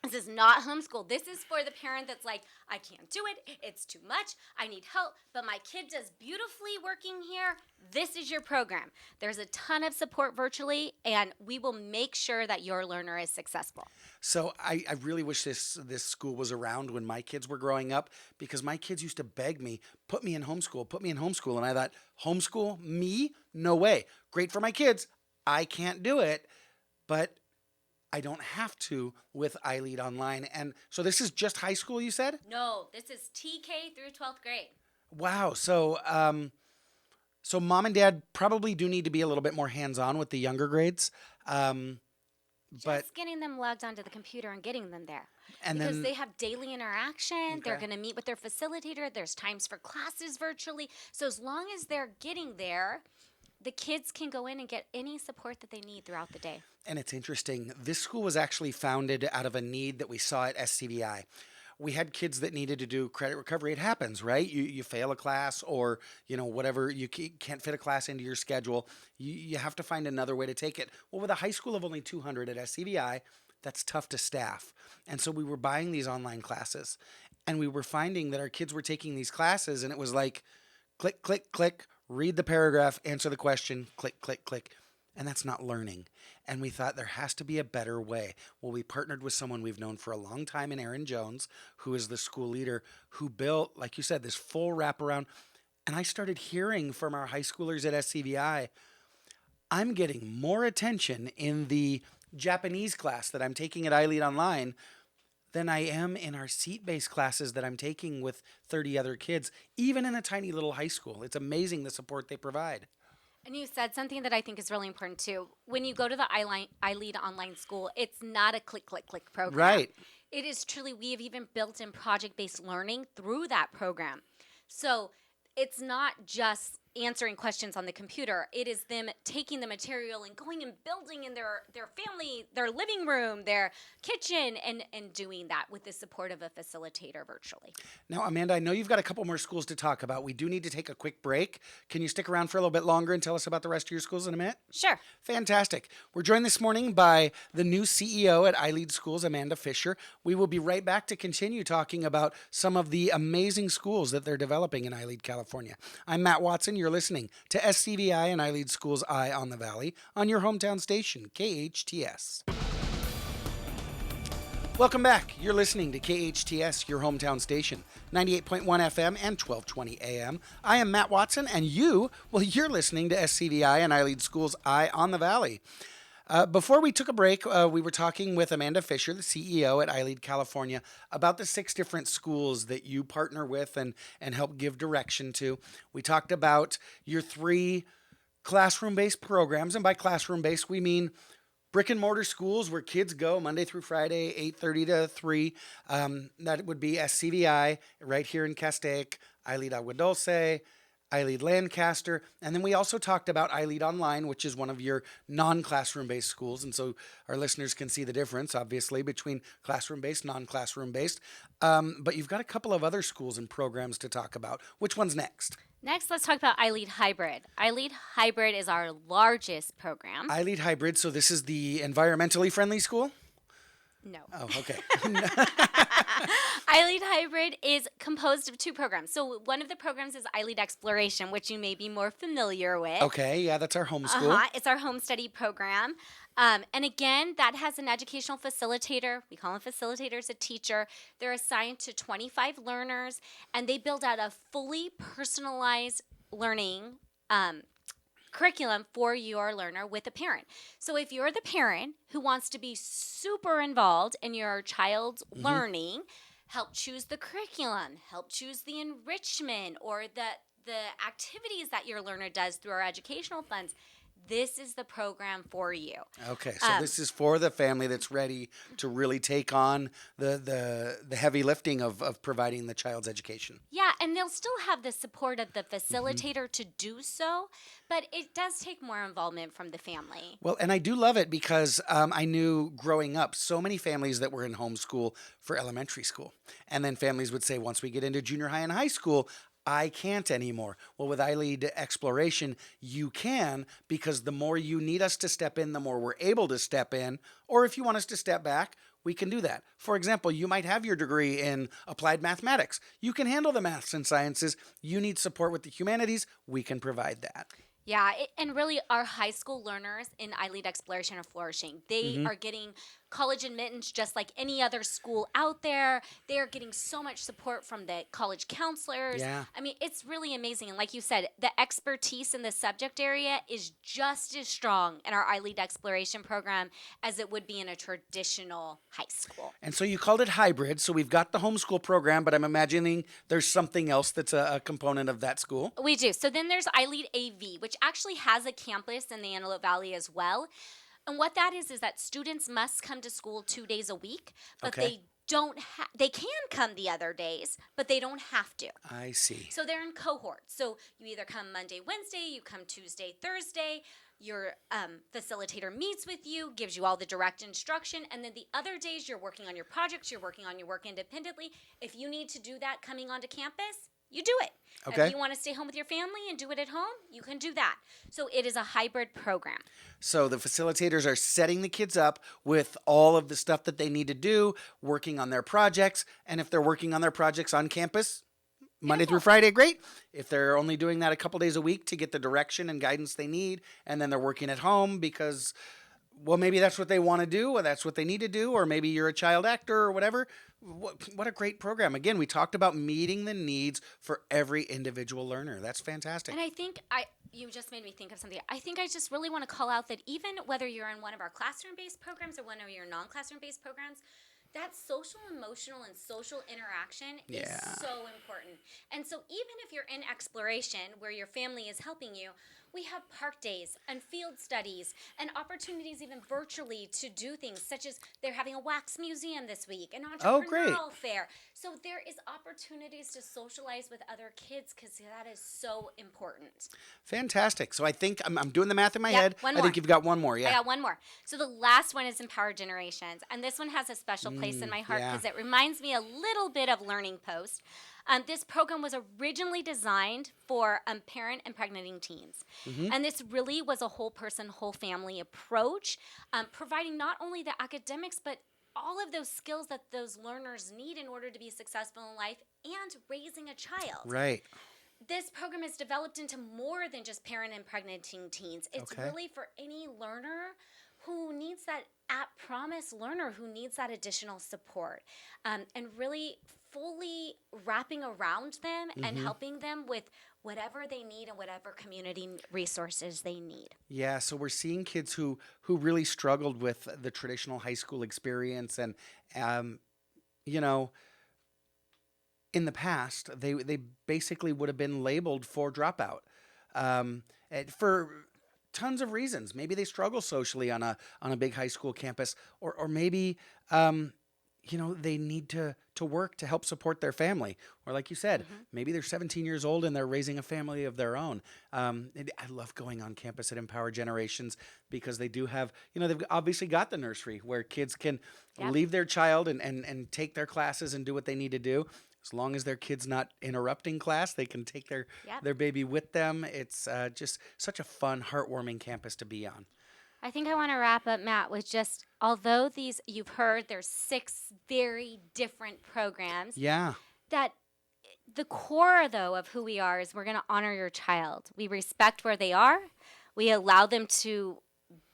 Speaker 2: This is not homeschool. This is for the parent that's like, I can't do it. It's too much. I need help. But my kid does beautifully working here. This is your program. There's a ton of support virtually, and we will make sure that your learner is successful.
Speaker 1: So I really wish this school was around when my kids were growing up, because my kids used to beg me, put me in homeschool. And I thought, homeschool? Me? No way. Great for my kids. I can't do it. But I don't have to with iLEAD Online. And so this is just high school, you said?
Speaker 2: No, this is TK through 12th grade.
Speaker 1: Wow. So so mom and dad probably do need to be a little bit more hands-on with the younger grades. But
Speaker 2: Just getting them logged onto the computer and getting them there.
Speaker 1: and
Speaker 2: Because
Speaker 1: then
Speaker 2: they have daily interaction. They're
Speaker 1: Okay.
Speaker 2: going to meet with their facilitator. There's times for classes virtually. So as long as they're getting there, the kids can go in and get any support that they need throughout the day.
Speaker 1: and it's interesting. This school was actually founded out of a need that we saw at SCVI. We had kids that needed to do credit recovery. It happens, right? You fail a class, or whatever, you can't fit a class into your schedule. You have to find another way to take it. Well, with a high school of only 200 at SCVI, that's tough to staff. And so we were buying these online classes, and we were finding that our kids were taking these classes, and it was like click, click, click, read the paragraph, answer the question, click, click, click. And that's not learning. And we thought there has to be a better way. Well, we partnered with someone we've known for a long time in Aaron Jones, who is the school leader, who built, like you said, this full wraparound. And I started hearing from our high schoolers at SCVI, I'm getting more attention in the Japanese class that I'm taking at iLEAD Online than I am in our seat-based classes that I'm taking with 30 other kids, even in a tiny little high school. It's amazing the support they provide.
Speaker 2: And you said something that I think is really important too. When you go to the iLEAD online school, it's not a click, click, click program.
Speaker 1: Right.
Speaker 2: It is truly, we have even built in project-based learning through that program. So it's not just answering questions on the computer. It is them taking the material and going and building in their family, their living room, their kitchen, and doing that with the support of a facilitator virtually.
Speaker 1: Now, Amanda, I know you've got a couple more schools to talk about. We do need to take a quick break. Can you stick around for a little bit longer and tell us about the rest of your schools in a minute?
Speaker 2: Sure.
Speaker 1: Fantastic. We're joined this morning by the new CEO at iLEAD Schools, Amanda Fischer. We will be right back to continue talking about some of the amazing schools that they're developing in iLEAD, California. I'm Matt Watson. You're listening to SCVI and iLEAD Schools Eye on the Valley on your hometown station, KHTS. Welcome back. You're listening to KHTS, your hometown station, 98.1 FM and 1220 AM. I am Matt Watson, and you're listening to SCVI and iLEAD Schools Eye on the Valley. Before we took a break, we were talking with Amanda Fischer, the CEO at iLEAD California, about the 6 different schools that you partner with and help give direction to. We talked about your 3 classroom-based programs, and by classroom-based, we mean brick and mortar schools where kids go Monday through Friday, 8:30 to 3. That would be SCVI right here in Castaic, iLEAD Agua Dulce, iLEAD Lancaster, and then we also talked about iLEAD Online, which is one of your non-classroom-based schools, and so our listeners can see the difference, obviously, between classroom-based, non-classroom-based. But you've got a couple of other schools and programs to talk about. Which one's next?
Speaker 2: Next, let's talk about iLEAD Hybrid. iLEAD Hybrid is our largest program.
Speaker 1: iLEAD Hybrid, so this is the environmentally friendly school?
Speaker 2: No.
Speaker 1: Oh, okay.
Speaker 2: iLEAD Hybrid is composed of 2 programs. So one of the programs is iLEAD Exploration, which you may be more familiar with.
Speaker 1: Okay, yeah, that's our home school.
Speaker 2: It's our home study program. And again, that has an educational facilitator. We call them facilitators, a teacher. They're assigned to 25 learners, and they build out a fully personalized learning curriculum for your learner with a parent. So if you're the parent who wants to be super involved in your child's learning, help choose the curriculum, help choose the enrichment or the activities that your learner does through our educational funds. This is the program for you.
Speaker 1: Okay, so this is for the family that's ready to really take on the heavy lifting of providing the child's education.
Speaker 2: Yeah, and they'll still have the support of the facilitator to do so, but it does take more involvement from the family.
Speaker 1: Well, and I do love it because I knew growing up so many families that were in homeschool for elementary school. And then families would say, once we get into junior high and high school, I can't anymore. Well, with iLEAD Exploration, you can, because the more you need us to step in, the more we're able to step in. Or if you want us to step back, we can do that. For example, you might have your degree in applied mathematics. You can handle the maths and sciences. You need support with the humanities. We can provide that.
Speaker 2: Yeah, and really our high school learners in iLEAD Exploration are flourishing. They are getting college admittance just like any other school out there. They are getting so much support from the college counselors.
Speaker 1: Yeah.
Speaker 2: I mean, it's really amazing. And like you said, the expertise in the subject area is just as strong in our iLEAD Exploration program as it would be in a traditional high school.
Speaker 1: And so you called it hybrid. So we've got the homeschool program, but I'm imagining there's something else that's a component of that school.
Speaker 2: We do. So then there's iLEAD AV, which actually has a campus in the Antelope Valley as well. And what that is that students must come to school 2 days a week, but they can come the other days, but they don't have to.
Speaker 1: I see.
Speaker 2: So they're in cohorts. So you either come Monday, Wednesday, you come Tuesday, Thursday. Your facilitator meets with you, gives you all the direct instruction, and then the other days you're working on your projects, you're working on your work independently. If you need to do that coming onto campus, you do it.
Speaker 1: Okay.
Speaker 2: If you want to stay home with your family and do it at home, you can do that. So it is a hybrid program.
Speaker 1: So the facilitators are setting the kids up with all of the stuff that they need to do, working on their projects. And if they're working on their projects on campus, Monday through Friday, great. If they're only doing that a couple days a week to get the direction and guidance they need, and then they're working at home because, well, maybe that's what they want to do, or that's what they need to do, or maybe you're a child actor or whatever. What a great program. Again, we talked about meeting the needs for every individual learner. That's fantastic.
Speaker 2: And I think you just made me think of something. I think I just really want to call out that even whether you're in one of our classroom-based programs or one of your non-classroom-based programs, that social, emotional, and social interaction is so important. And so even if you're in exploration where your family is helping you, we have park days and field studies and opportunities even virtually to do things, such as they're having a wax museum this week, an entrepreneurial fair. So there is opportunities to socialize with other kids because that is so important.
Speaker 1: Fantastic. So I think I'm doing the math in my head.
Speaker 2: One
Speaker 1: I
Speaker 2: more.
Speaker 1: think you've got one more. Yeah.
Speaker 2: I got one more. So the last one is Empower Generations. And this one has a special place in my heart because it reminds me a little bit of Learning Post. This program was originally designed for parent and pregnant teens. And this really was a whole person, whole family approach, providing not only the academics, but all of those skills that those learners need in order to be successful in life and raising a child.
Speaker 1: Right.
Speaker 2: This program is developed into more than just parent and pregnant teens. It's really for any learner who needs that at-promise learner who needs that additional support, and really fully wrapping around them and helping them with whatever they need and whatever community resources they need.
Speaker 1: Yeah, so we're seeing kids who really struggled with the traditional high school experience, and you know, in the past they basically would have been labeled for dropout for tons of reasons. Maybe they struggle socially on a big high school campus, or maybe they need to work to help support their family. Or like you said, maybe they're 17 years old and they're raising a family of their own. I love going on campus at Empower Generations because they do have, they've obviously got the nursery where kids can leave their child and take their classes and do what they need to do. As long as their kid's not interrupting class, they can take their baby with them. It's just such a fun, heartwarming campus to be on.
Speaker 2: I think I want to wrap up, Matt, with just, although these, you've heard, there's 6 very different programs.
Speaker 1: Yeah.
Speaker 2: That the core, though, of who we are is we're going to honor your child. We respect where they are. We allow them to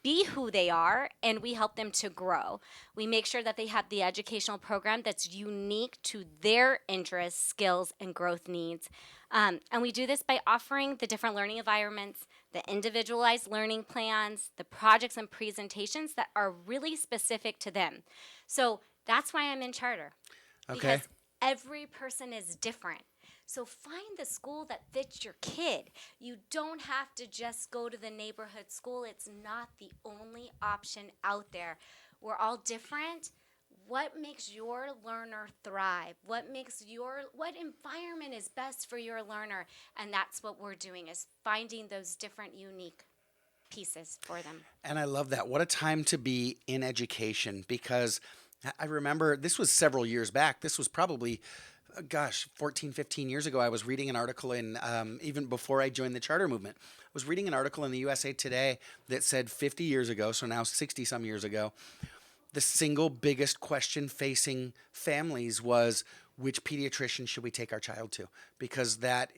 Speaker 2: be who they are, and we help them to grow. We make sure that they have the educational program that's unique to their interests, skills, and growth needs. And we do this by offering the different learning environments, the individualized learning plans, the projects and presentations that are really specific to them. So that's why I'm in charter.
Speaker 1: Okay.
Speaker 2: Because every person is different. So find the school that fits your kid. You don't have to just go to the neighborhood school. It's not the only option out there. We're all different. What makes your learner thrive? What environment is best for your learner? And that's what we're doing, is finding those different unique pieces for them.
Speaker 1: And I love that. What a time to be in education, because I remember this was several years back. This was probably, 14, 15 years ago. I was reading an article in, even before I joined the charter movement, I was reading an article in the USA Today that said 50 years ago, so now 60 some years ago, the single biggest question facing families was, which pediatrician should we take our child to? Because that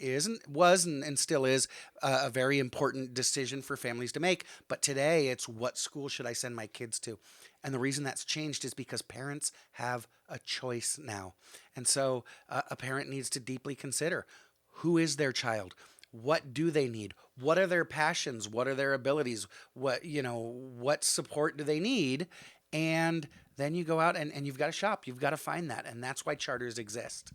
Speaker 1: was and still is a very important decision for families to make. But today it's, what school should I send my kids to? And the reason that's changed is because parents have a choice now. And so a parent needs to deeply consider, who is their child? What do they need? What are their passions? What are their abilities? What support do they need? And then you go out and you've got to shop. You've got to find that. And that's why charters exist.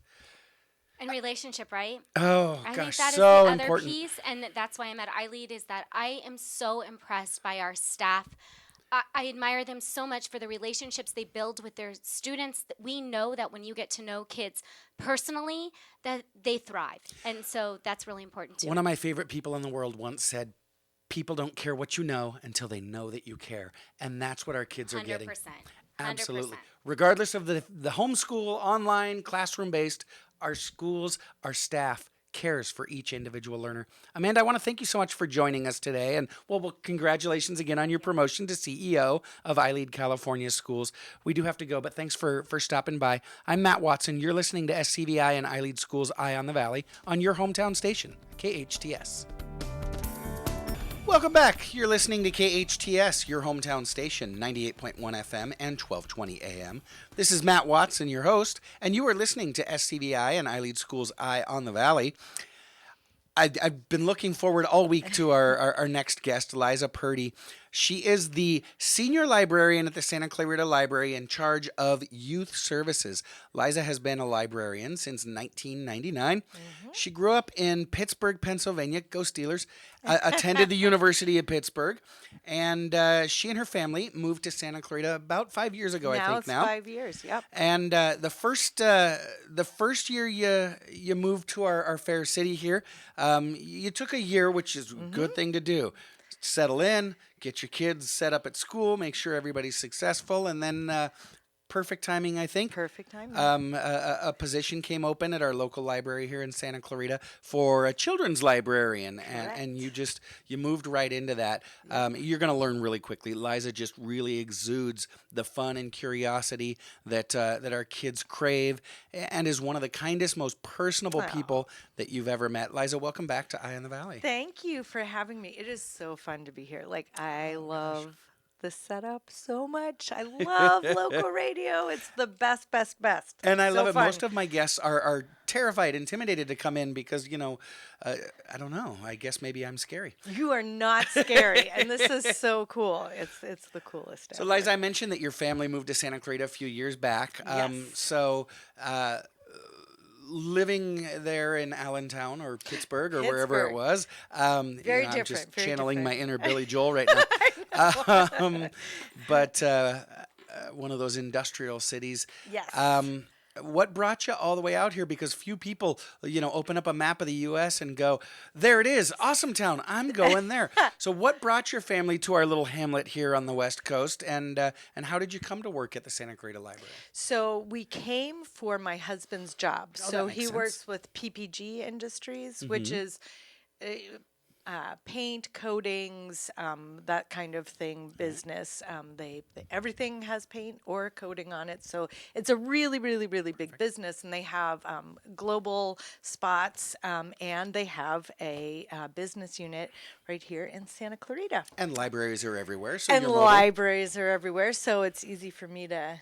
Speaker 2: And relationship, right?
Speaker 1: Oh,
Speaker 2: I
Speaker 1: gosh,
Speaker 2: think that
Speaker 1: so
Speaker 2: is the other
Speaker 1: important.
Speaker 2: piece, and that's why I'm at iLEAD, is that I am so impressed by our staff. I admire them so much for the relationships they build with their students. We know that when you get to know kids personally, that they thrive. And so that's really important too.
Speaker 1: One of my favorite people in the world once said, people don't care what you know until they know that you care. And that's what our kids are getting.
Speaker 2: 100%.
Speaker 1: Absolutely. Regardless of the homeschool, online, classroom-based, our schools, our staff cares for each individual learner. Amanda, I want to thank you so much for joining us today. And well, congratulations again on your promotion to CEO of iLEAD California Schools. We do have to go, but thanks for stopping by. I'm Matt Watson. You're listening to SCVI and iLEAD Schools Eye on the Valley on your hometown station, KHTS. Welcome back. You're listening to KHTS, your hometown station, 98.1 FM and 1220 AM. This is Matt Watson, your host, and you are listening to SCVI and iLEAD Schools Eye on the Valley. I've been looking forward all week to our next guest, Liza Purdy. She is the senior librarian at the Santa Clarita Library in charge of youth services. Liza has been a librarian since 1999. Mm-hmm. She grew up in Pittsburgh, Pennsylvania. Go Steelers. Attended the University of Pittsburgh. And she and her family moved to Santa Clarita about 5 years ago, I think now.
Speaker 3: It's 5 years, yep.
Speaker 1: And the first year you moved to our fair city here, you took a year, which is a good thing to do. Settle in, get your kids set up at school, make sure everybody's successful, and then perfect timing, I think.
Speaker 3: Perfect timing.
Speaker 1: A position came open at our local library here in Santa Clarita for a children's librarian, and you moved right into that. You're going to learn really quickly. Liza just really exudes the fun and curiosity that our kids crave, and is one of the kindest, most personable people that you've ever met. Liza, welcome back to Eye on the Valley.
Speaker 3: Thank you for having me. It is so fun to be here. I love the setup so much. I love local radio. It's the best.
Speaker 1: And I love it.
Speaker 3: Fun.
Speaker 1: Most of my guests are terrified, intimidated to come in because, I don't know. I guess maybe I'm scary.
Speaker 3: You are not scary. And this is so cool. It's the coolest.
Speaker 1: So, Liza, I mentioned that your family moved to Santa Clarita a few years back.
Speaker 3: Yes.
Speaker 1: Living there in Allentown or Pittsburgh or wherever it was.
Speaker 3: Very different.
Speaker 1: I'm just
Speaker 3: very
Speaker 1: channeling
Speaker 3: different.
Speaker 1: my inner Billy Joel right now. But one of those industrial cities.
Speaker 3: Yes.
Speaker 1: What brought you all the way out here? Because few people, open up a map of the U.S. and go, there it is, awesome town, I'm going there. So what brought your family to our little hamlet here on the West Coast, and how did you come to work at the Santa Clarita Library?
Speaker 3: So we came for my husband's job.
Speaker 1: Oh,
Speaker 3: so
Speaker 1: that
Speaker 3: he
Speaker 1: makes
Speaker 3: works
Speaker 1: sense.
Speaker 3: with PPG Industries, which is paint, coatings, that kind of thing business. They everything has paint or coating on it, so it's a really big business. And they have global spots, and they have a business unit right here in Santa Clarita.
Speaker 1: And libraries are everywhere. So
Speaker 3: And
Speaker 1: you're mobile.
Speaker 3: libraries are everywhere, so it's easy for me to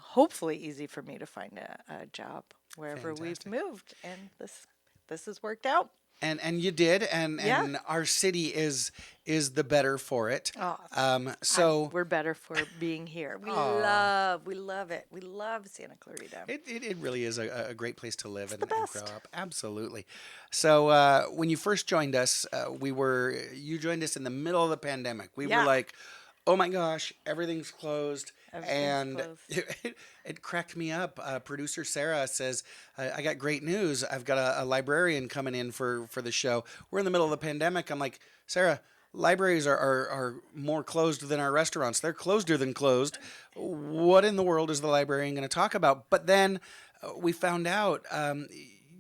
Speaker 3: hopefully easy for me to find a job wherever
Speaker 1: Fantastic.
Speaker 3: we've moved, and this has worked out.
Speaker 1: And you did,
Speaker 3: Yeah.
Speaker 1: and our city is the better for it.
Speaker 3: Oh,
Speaker 1: So
Speaker 3: we're better for being here.
Speaker 1: Aw.
Speaker 3: We love it. We love Santa Clarita.
Speaker 1: it really is a great place to live
Speaker 3: It's
Speaker 1: and,
Speaker 3: the
Speaker 1: and grow
Speaker 3: best.
Speaker 1: up. Absolutely. So when you first joined us, you joined us in the middle of the pandemic. We were
Speaker 3: Yeah.
Speaker 1: like, oh my gosh, everything's closed.
Speaker 3: Everything's
Speaker 1: And
Speaker 3: closed.
Speaker 1: it cracked me up. Producer Sarah says, I got great news. I've got a librarian coming in for the show. We're in the middle of the pandemic. I'm like, Sarah, libraries are more closed than our restaurants. They're closer than closed. What in the world is the librarian going to talk about? But then we found out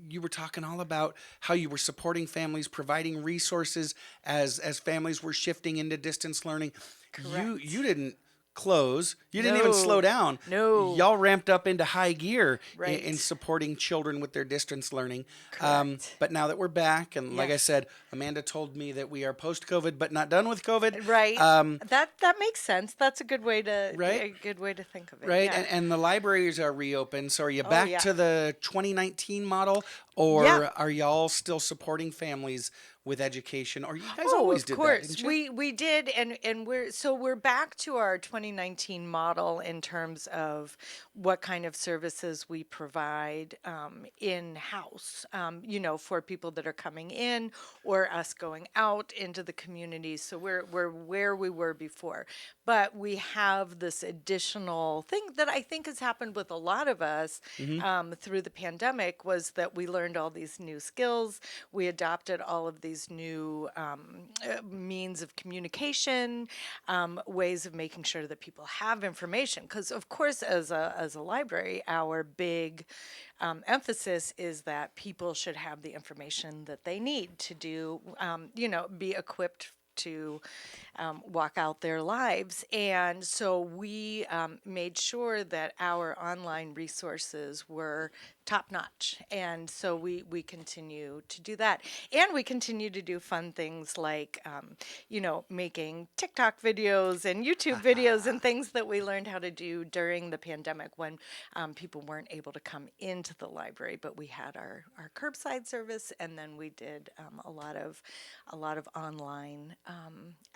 Speaker 1: you were talking all about how you were supporting families, providing resources as families were shifting into distance learning.
Speaker 3: Correct.
Speaker 1: You didn't close. You didn't even slow
Speaker 3: No.
Speaker 1: down.
Speaker 3: No.
Speaker 1: Y'all ramped up into high gear
Speaker 3: Right.
Speaker 1: in supporting children with their distance learning.
Speaker 3: Correct.
Speaker 1: But now that we're back, and like I
Speaker 3: Yes.
Speaker 1: said, Amanda told me that we are post-COVID, but not done with COVID.
Speaker 3: Right. That makes sense. That's a good way to
Speaker 1: Right.
Speaker 3: a good way to think of it.
Speaker 1: Right,
Speaker 3: Yeah.
Speaker 1: and the libraries are reopened. So are you
Speaker 3: Oh,
Speaker 1: back
Speaker 3: yeah.
Speaker 1: to the 2019 model, or
Speaker 3: Yeah.
Speaker 1: are y'all still supporting families with education? Or you guys
Speaker 3: Oh,
Speaker 1: always
Speaker 3: of
Speaker 1: did that,
Speaker 3: course.
Speaker 1: didn't you?
Speaker 3: We did, and we're back to our 2019 model in terms of what kind of services we provide in house. For people that are coming in or us going out into the community. So we're where we were before, but we have this additional thing that I think has happened with a lot of us through the pandemic was that we learned all these new skills. We adopted all of these new means of communication, ways of making sure that people have information. Because of course, as a library, our big emphasis is that people should have the information that they need to do, be equipped to walk out their lives. And so we made sure that our online resources were top notch. And so we continue to do that. And we continue to do fun things like, making TikTok videos and YouTube videos and things that we learned how to do during the pandemic when people weren't able to come into the library. But we had our curbside service, and then we did a lot of online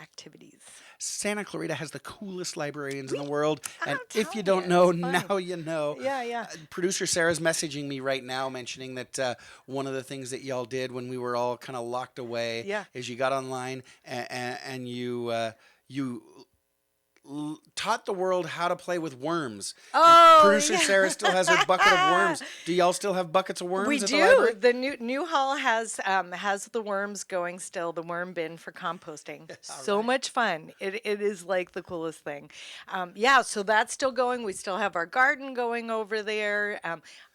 Speaker 3: activities.
Speaker 1: Santa Clarita has the coolest librarians in the world, and
Speaker 3: I'm
Speaker 1: if you
Speaker 3: telling
Speaker 1: don't
Speaker 3: you,
Speaker 1: know,
Speaker 3: it's fun.
Speaker 1: now you know.
Speaker 3: Yeah.
Speaker 1: Producer Sarah's messaging me right now, mentioning that one of the things that y'all did when we were all kind of locked away
Speaker 3: Yeah.
Speaker 1: is you got online and you taught the world how to play with worms.
Speaker 3: Oh,
Speaker 1: And Producer
Speaker 3: yeah.
Speaker 1: Sarah still has her bucket of worms. Do y'all still have buckets of worms
Speaker 3: We
Speaker 1: at the
Speaker 3: do.
Speaker 1: library?
Speaker 3: The new hall has the worms going still. The worm bin for composting. So
Speaker 1: right.
Speaker 3: much fun. It is like the coolest thing. So that's still going. We still have our garden going over there.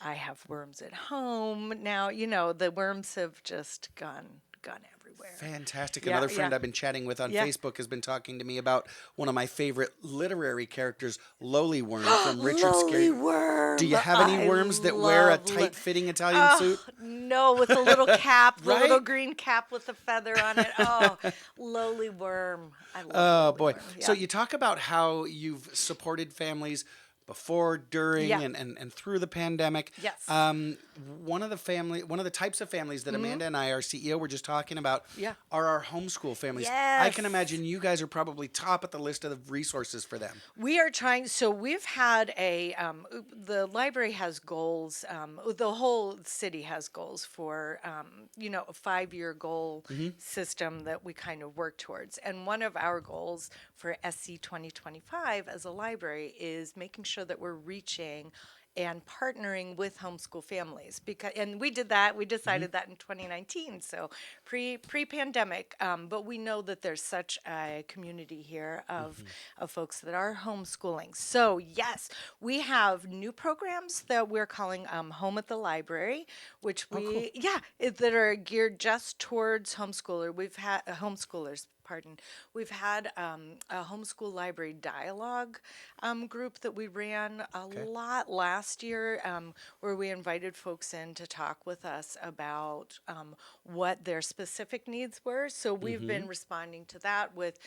Speaker 3: I have worms at home now. The worms have just gone everywhere.
Speaker 1: Fantastic.
Speaker 3: Yeah,
Speaker 1: Another friend
Speaker 3: yeah.
Speaker 1: I've been chatting with on
Speaker 3: Yeah.
Speaker 1: Facebook has been talking to me about one of my favorite literary characters, Lowly Worm from Richard
Speaker 3: Lowly
Speaker 1: Scarry.
Speaker 3: worm.
Speaker 1: Do you have any
Speaker 3: I
Speaker 1: worms that wear a
Speaker 3: love
Speaker 1: tight-fitting Italian suit?
Speaker 3: No, with a little cap, the little
Speaker 1: Right?
Speaker 3: green cap with the feather on it. Oh, lowly worm. I love
Speaker 1: Oh
Speaker 3: lowly
Speaker 1: boy.
Speaker 3: worm.
Speaker 1: So
Speaker 3: Yeah.
Speaker 1: you talk about how you've supported families before, during,
Speaker 3: Yeah.
Speaker 1: and through the pandemic.
Speaker 3: Yes.
Speaker 1: One of the types of families that Amanda and I, our CEO, were just talking about
Speaker 3: Yeah.
Speaker 1: are our homeschool families. I
Speaker 3: Yes.
Speaker 1: can imagine you guys are probably top at the list of the resources for them.
Speaker 3: We are trying. So we've had the library has goals. The whole city has goals for, a 5-year goal system that we kind of work towards. And one of our goals for SC 2025 as a library is making sure that we're reaching and partnering with homeschool families and we did that. We decided that in 2019, so pre-pandemic. But we know that there's such a community here of folks that are homeschooling. So yes, we have new programs that we're calling Home at the Library, which that are geared just towards We've had homeschoolers. Pardon. We've had a homeschool library dialogue group that we ran a lot last year, where we invited folks in to talk with us about what their specific needs were. So we've been responding to that with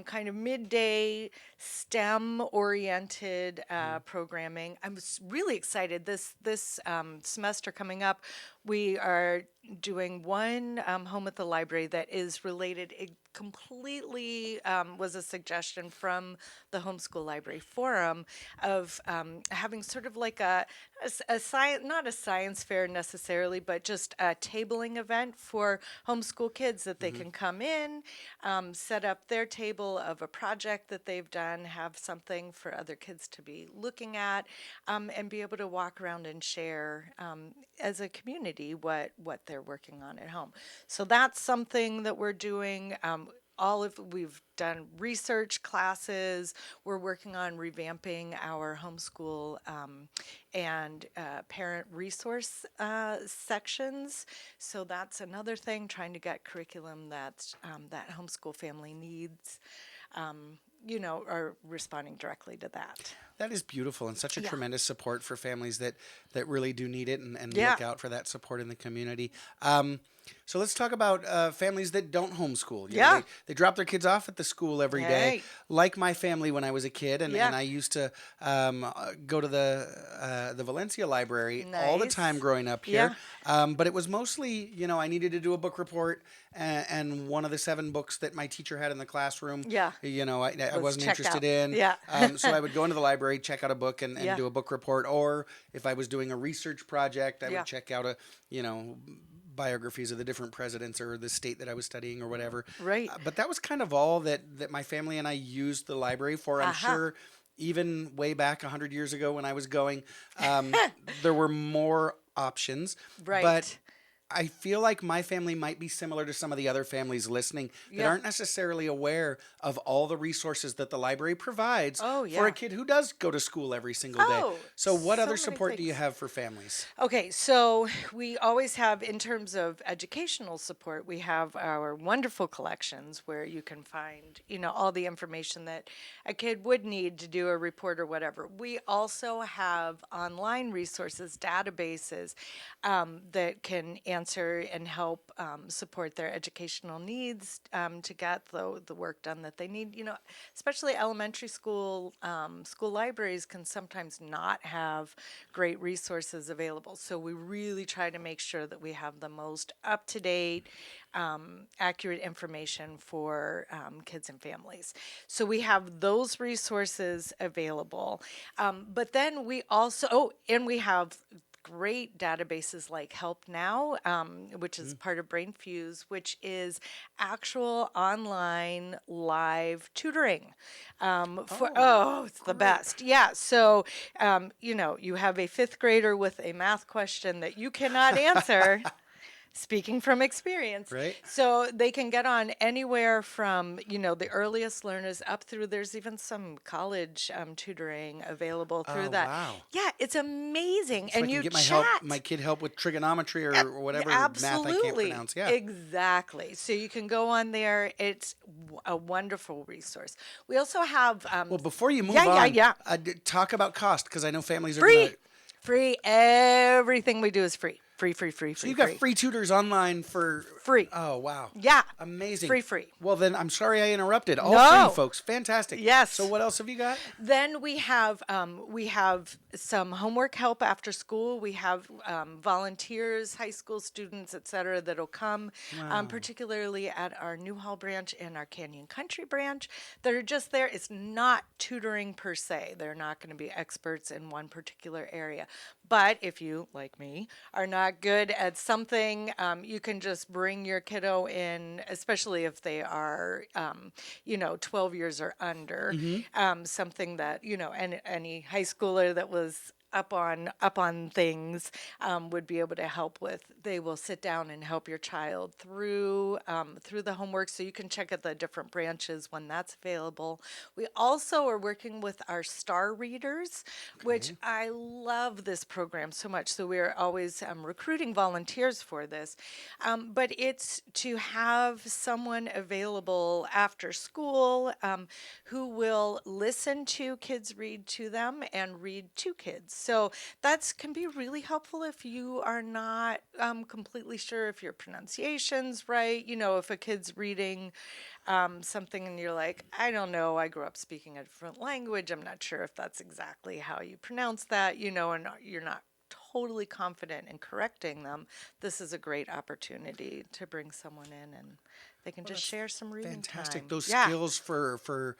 Speaker 3: kind of midday STEM-oriented programming. I'm really excited. This semester coming up, we are doing one home at the library that is related. It completely was a suggestion from the Homeschool Library Forum of having sort of like a science, not a science fair necessarily, but just a tabling event for homeschool kids that they can come in, set up their table of a project that they've done, have something for other kids to be looking at, and be able to walk around and share as a community what they're working on at home. So that's something that we're doing. We've done research classes. We're working on revamping our homeschool and parent resource sections. So that's another thing, trying to get curriculum that homeschool family needs. Are responding directly to that.
Speaker 1: That is beautiful and such a
Speaker 3: Yeah.
Speaker 1: tremendous support for families that really do need it and
Speaker 3: Yeah.
Speaker 1: look out for that support in the community. So let's talk about families that don't homeschool. You know,
Speaker 3: Yeah.
Speaker 1: they drop their kids off at the school every day,
Speaker 3: Right.
Speaker 1: like my family when I was a kid, and,
Speaker 3: Yeah.
Speaker 1: and I used to go to the Valencia Library all the
Speaker 3: Nice.
Speaker 1: time growing up here. But it was mostly, I needed to do a book report, and one of the 7 books that my teacher had in the classroom,
Speaker 3: Yeah.
Speaker 1: I
Speaker 3: Was
Speaker 1: wasn't
Speaker 3: checked
Speaker 1: interested
Speaker 3: out.
Speaker 1: in.
Speaker 3: Yeah.
Speaker 1: So I would go into the library, check out a book, and
Speaker 3: Yeah.
Speaker 1: do a book report. Or if I was doing a research project, I
Speaker 3: Yeah.
Speaker 1: would check out biographies of the different presidents or the state that I was studying or whatever.
Speaker 3: Right.
Speaker 1: But that was kind of all that my family and I used the library for. I'm sure even way back 100 years ago when I was going, there were more options.
Speaker 3: Right.
Speaker 1: But I feel like my family might be similar to some of the other families listening that
Speaker 3: Yeah.
Speaker 1: aren't necessarily aware of all the resources that the library provides
Speaker 3: Oh,
Speaker 1: for
Speaker 3: yeah.
Speaker 1: a kid who does go to school every single day.
Speaker 3: Oh,
Speaker 1: So what
Speaker 3: so
Speaker 1: other
Speaker 3: many
Speaker 1: support do you
Speaker 3: things.
Speaker 1: have for families?
Speaker 3: Okay, so we always have, in terms of educational support, we have our wonderful collections where you can find, all the information that a kid would need to do a report or whatever. We also have online resources, databases that can answer and help support their educational needs to get the work done that they need. Especially elementary school school libraries can sometimes not have great resources available. So we really try to make sure that we have the most up-to-date, accurate information for kids and families. So we have those resources available. But then we also, and we have great databases like Help Now, which is part of BrainFuse, which is actual online live tutoring. It's the best. Yeah. So, you have a 5th grader with a math question that you cannot answer. Speaking from experience.
Speaker 1: Right.
Speaker 3: So they can get on anywhere from, the earliest learners up through, there's even some college tutoring available through that.
Speaker 1: Wow.
Speaker 3: Yeah, it's amazing.
Speaker 1: So
Speaker 3: And
Speaker 1: I can
Speaker 3: you
Speaker 1: get
Speaker 3: chat.
Speaker 1: my kid help with trigonometry or whatever math I can't
Speaker 3: Absolutely.
Speaker 1: pronounce. Yeah.
Speaker 3: Exactly. So you can go on there. It's a wonderful resource. We also have
Speaker 1: Well, before you move
Speaker 3: yeah,
Speaker 1: on,
Speaker 3: yeah.
Speaker 1: Talk about cost, because I know families are
Speaker 3: free.
Speaker 1: gonna.
Speaker 3: Free. Everything we do is free. Free.
Speaker 1: So you've got free tutors online for
Speaker 3: Free.
Speaker 1: Oh wow.
Speaker 3: Yeah.
Speaker 1: Amazing.
Speaker 3: Free.
Speaker 1: Well then, I'm sorry I interrupted. All
Speaker 3: No.
Speaker 1: free, folks. Fantastic.
Speaker 3: Yes.
Speaker 1: So what else have you got?
Speaker 3: Then we have some homework help after school. We have volunteers, high school students, et cetera, that'll come, particularly at our Newhall branch and our Canyon Country branch, that are just there. It's not tutoring per se. They're not going to be experts in one particular area. But if you, like me, are not good at something, you can just bring your kiddo in, especially if they are, 12 years or under, something that, and any high schooler that was up on things would be able to help with. They will sit down and help your child through the homework, so you can check at the different branches when that's available. We also are working with our star readers, which I love this program so much. So we're always recruiting volunteers for this, but it's to have someone available after school who will listen to kids read to them and read to kids. So that can be really helpful if you are not completely sure if your pronunciation's right. If a kid's reading something and you're like, I don't know, I grew up speaking a different language. I'm not sure if that's exactly how you pronounce that, and you're not totally confident in correcting them, this is a great opportunity to bring someone in and they can just share some reading
Speaker 1: Fantastic.
Speaker 3: time.
Speaker 1: Those
Speaker 3: Yeah.
Speaker 1: skills for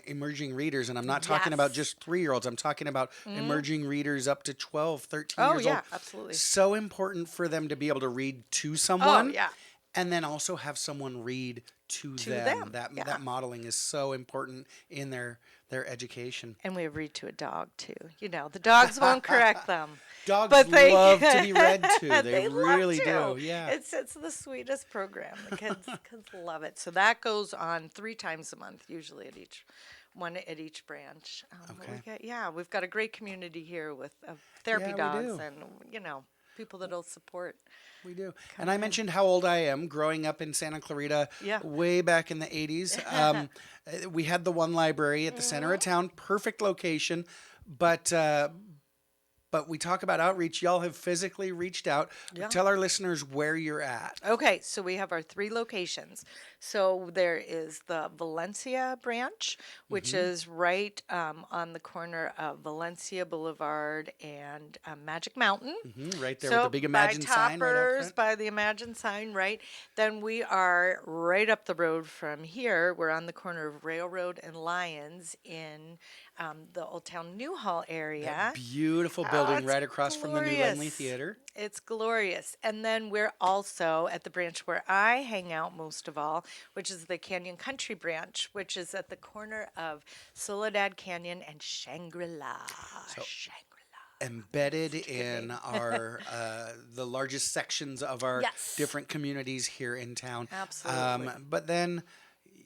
Speaker 1: emerging readers. And I'm not talking about just 3-year-olds. I'm talking about emerging readers up to 12, 13
Speaker 3: Oh,
Speaker 1: years
Speaker 3: yeah,
Speaker 1: old.
Speaker 3: absolutely.
Speaker 1: So important for them to be able to read to
Speaker 3: Oh,
Speaker 1: someone.
Speaker 3: yeah.
Speaker 1: And then also have someone read to
Speaker 3: To
Speaker 1: them.
Speaker 3: them,
Speaker 1: That
Speaker 3: yeah.
Speaker 1: that modeling is so important in their education.
Speaker 3: And we read to a dog, too. You know, the dogs won't correct them.
Speaker 1: Dogs
Speaker 3: But they
Speaker 1: love to be read to. They
Speaker 3: they
Speaker 1: really
Speaker 3: love to.
Speaker 1: do. Yeah.
Speaker 3: It's the sweetest program. The kids love it. So that goes on 3 times a month, usually at each branch. But
Speaker 1: Okay.
Speaker 3: we've got a great community here with therapy
Speaker 1: Yeah, we
Speaker 3: dogs
Speaker 1: do.
Speaker 3: and people that'll support.
Speaker 1: We do. And I mentioned how old I am growing up in Santa Clarita
Speaker 3: Yeah.
Speaker 1: way back in the 80s. We had the one library at the center of town, perfect location. But we talk about outreach. Y'all have physically reached out.
Speaker 3: Yeah.
Speaker 1: Tell our listeners where you're at.
Speaker 3: Okay, so we have our 3 locations. So there is the Valencia branch, which is right on the corner of Valencia Boulevard and Magic Mountain.
Speaker 1: Right there
Speaker 3: So
Speaker 1: with the big Imagine
Speaker 3: by
Speaker 1: sign right out
Speaker 3: Toppers,
Speaker 1: front.
Speaker 3: by the Imagine sign, right? Then we are right up the road from here. We're on the corner of Railroad and Lions in the Old Town Newhall area.
Speaker 1: That beautiful
Speaker 3: Oh,
Speaker 1: building
Speaker 3: it's
Speaker 1: right across from the new Lenley
Speaker 3: glorious.
Speaker 1: Theater.
Speaker 3: It's glorious. And then we're also at the branch where I hang out most of all, which is the Canyon Country branch, which is at the corner of Soledad Canyon and Shangri-La. Shangri-La.
Speaker 1: Embedded in our the largest sections of our
Speaker 3: Yes.
Speaker 1: different communities here in town.
Speaker 3: Absolutely.
Speaker 1: But then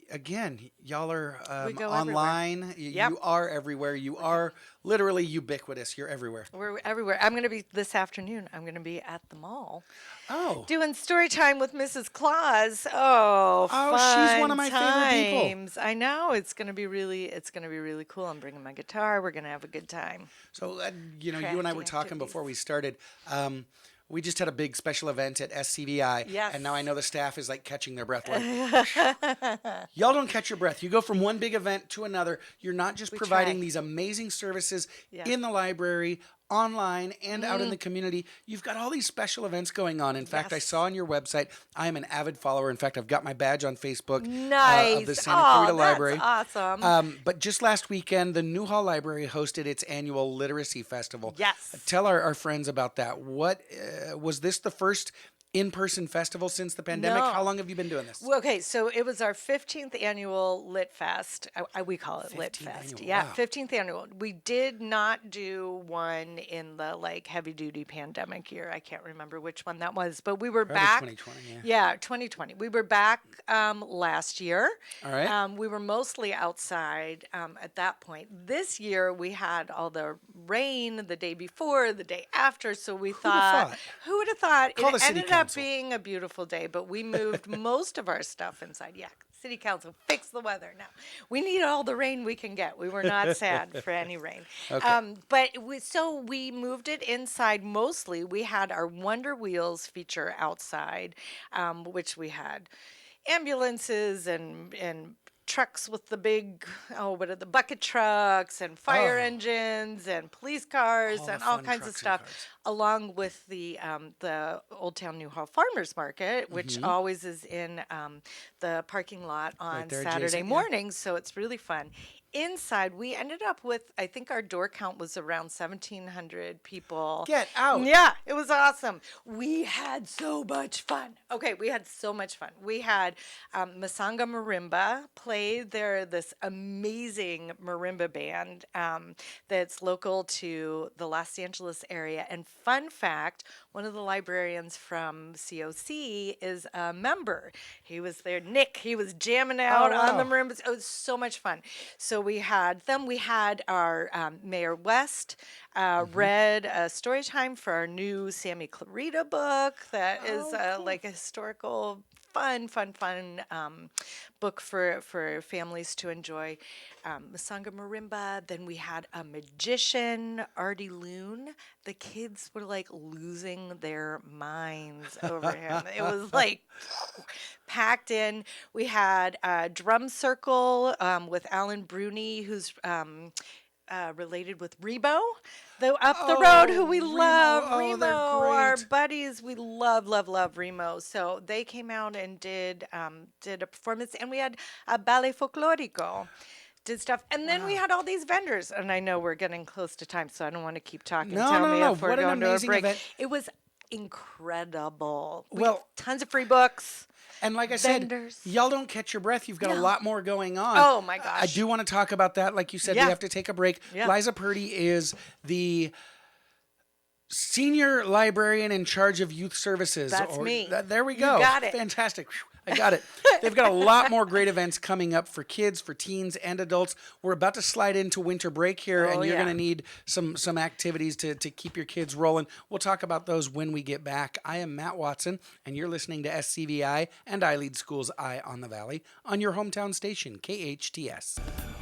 Speaker 1: again, y'all are
Speaker 3: We go
Speaker 1: online.
Speaker 3: Yep.
Speaker 1: You are everywhere. You are literally ubiquitous. You're everywhere.
Speaker 3: We're everywhere. I'm going to be this afternoon. I'm going to be at the mall
Speaker 1: Oh,
Speaker 3: doing story time with Mrs. Claus. Oh,
Speaker 1: she's one of my
Speaker 3: fun
Speaker 1: favorite people.
Speaker 3: times. I know it's going to be really cool. I'm bringing my guitar. We're going to have a good time.
Speaker 1: so you and I were
Speaker 3: Crafty
Speaker 1: talking
Speaker 3: activities.
Speaker 1: before we started. We just had a big special event at SCVI,
Speaker 3: Yes.
Speaker 1: and now I know the staff is like catching their breath. Like, y'all don't catch your breath. You go from one big event to another. You're not just providing
Speaker 3: try.
Speaker 1: these amazing services
Speaker 3: Yeah.
Speaker 1: in the library, online, and out in the community. You've got all these special events going on. In fact, I
Speaker 3: Yes.
Speaker 1: saw on your website, I am an avid follower. In fact, I've got my badge on Facebook
Speaker 3: Nice.
Speaker 1: of the Santa Clarita Library.
Speaker 3: That's awesome.
Speaker 1: But just last weekend, the Newhall Library hosted its annual Literacy Festival.
Speaker 3: Yes.
Speaker 1: Tell our friends about that. What was this the first in-person festival since the pandemic?
Speaker 3: No.
Speaker 1: How long have you been doing this?
Speaker 3: Well, okay, so it was our 15th annual Lit Fest. We call it Lit
Speaker 1: 15th
Speaker 3: Fest.
Speaker 1: annual,
Speaker 3: Yeah,
Speaker 1: wow.
Speaker 3: 15th annual. We did not do one in the heavy duty pandemic year. I can't remember which one that was, but we were
Speaker 1: Probably
Speaker 3: back.
Speaker 1: 2020, yeah.
Speaker 3: Yeah, 2020. We were back last year.
Speaker 1: All right.
Speaker 3: We were mostly outside at that point. This year we had all the rain the day before, the day after, so we thought,
Speaker 1: thought?
Speaker 3: who would have thought?
Speaker 1: Call
Speaker 3: It
Speaker 1: the city
Speaker 3: ended
Speaker 1: council.
Speaker 3: up being a beautiful day, but we moved most of our stuff inside. Yeah, city council, fix the weather now. We need all the rain we can get. We were not sad for any rain.
Speaker 1: Okay.
Speaker 3: But we moved it inside mostly. We had our Wonder Wheels feature outside, which we had ambulances and trucks with the big, what are the bucket trucks and fire
Speaker 1: Oh.
Speaker 3: engines and police cars
Speaker 1: All the
Speaker 3: and all
Speaker 1: fun
Speaker 3: kinds of
Speaker 1: trucks and
Speaker 3: stuff,
Speaker 1: cars.
Speaker 3: along with the Old Town Newhall Farmers Market, which always is in the parking lot on
Speaker 1: there
Speaker 3: Saturday
Speaker 1: adjacent, yeah.
Speaker 3: mornings. So it's really fun. Inside, we ended up with, I think our door count was around 1,700 people.
Speaker 1: Get out.
Speaker 3: Yeah, it was awesome. We had so much fun. Okay, we had so much fun. We had Masanga Marimba play this amazing marimba band that's local to the Los Angeles area. And fun fact, one of the librarians from COC is a member. He was there. Nick, he was jamming out on the
Speaker 1: wow.
Speaker 3: marimbas. It was so much fun. So we had them. We had our Mayor West read a story time for our new Sammy Clarita book that is like a historical fun book for families to enjoy. Masanga Marimba. Then we had a magician, Artie Loon. The kids were like losing their minds over him. It was like packed in. We had a drum circle with Alan Bruni, who's related with Rebo, up the road, who we
Speaker 1: Remo.
Speaker 3: love.
Speaker 1: Oh, they're
Speaker 3: Remo, our
Speaker 1: great.
Speaker 3: buddies, we love Remo. So they came out and did a performance, and we had a ballet folklorico. Did stuff, and then we had all these vendors. And I know we're getting close to time, so I don't want to keep talking.
Speaker 1: No,
Speaker 3: Tell
Speaker 1: no,
Speaker 3: me
Speaker 1: no.
Speaker 3: if we're
Speaker 1: What an
Speaker 3: going to a
Speaker 1: amazing
Speaker 3: break.
Speaker 1: event.
Speaker 3: It was incredible.
Speaker 1: Well,
Speaker 3: tons of free books.
Speaker 1: And like I
Speaker 3: Vendors.
Speaker 1: said, y'all don't catch your breath. You've got a
Speaker 3: No.
Speaker 1: lot more going on.
Speaker 3: Oh, my gosh.
Speaker 1: I do want to talk about that. Like you said,
Speaker 3: Yeah.
Speaker 1: we have to take a break.
Speaker 3: Yeah.
Speaker 1: Liza Purdy is the senior librarian in charge of youth services.
Speaker 3: That's me.
Speaker 1: There we
Speaker 3: You
Speaker 1: go.
Speaker 3: got it.
Speaker 1: Fantastic. Whew, I got it. They've got a lot more great events coming up for kids, for teens, and adults. We're about to slide into winter break here, and you're
Speaker 3: yeah.
Speaker 1: going to need some activities to keep your kids rolling. We'll talk about those when we get back. I am Matt Watson, and you're listening to SCVI and iLEAD School's Eye on the Valley on your hometown station, KHTS.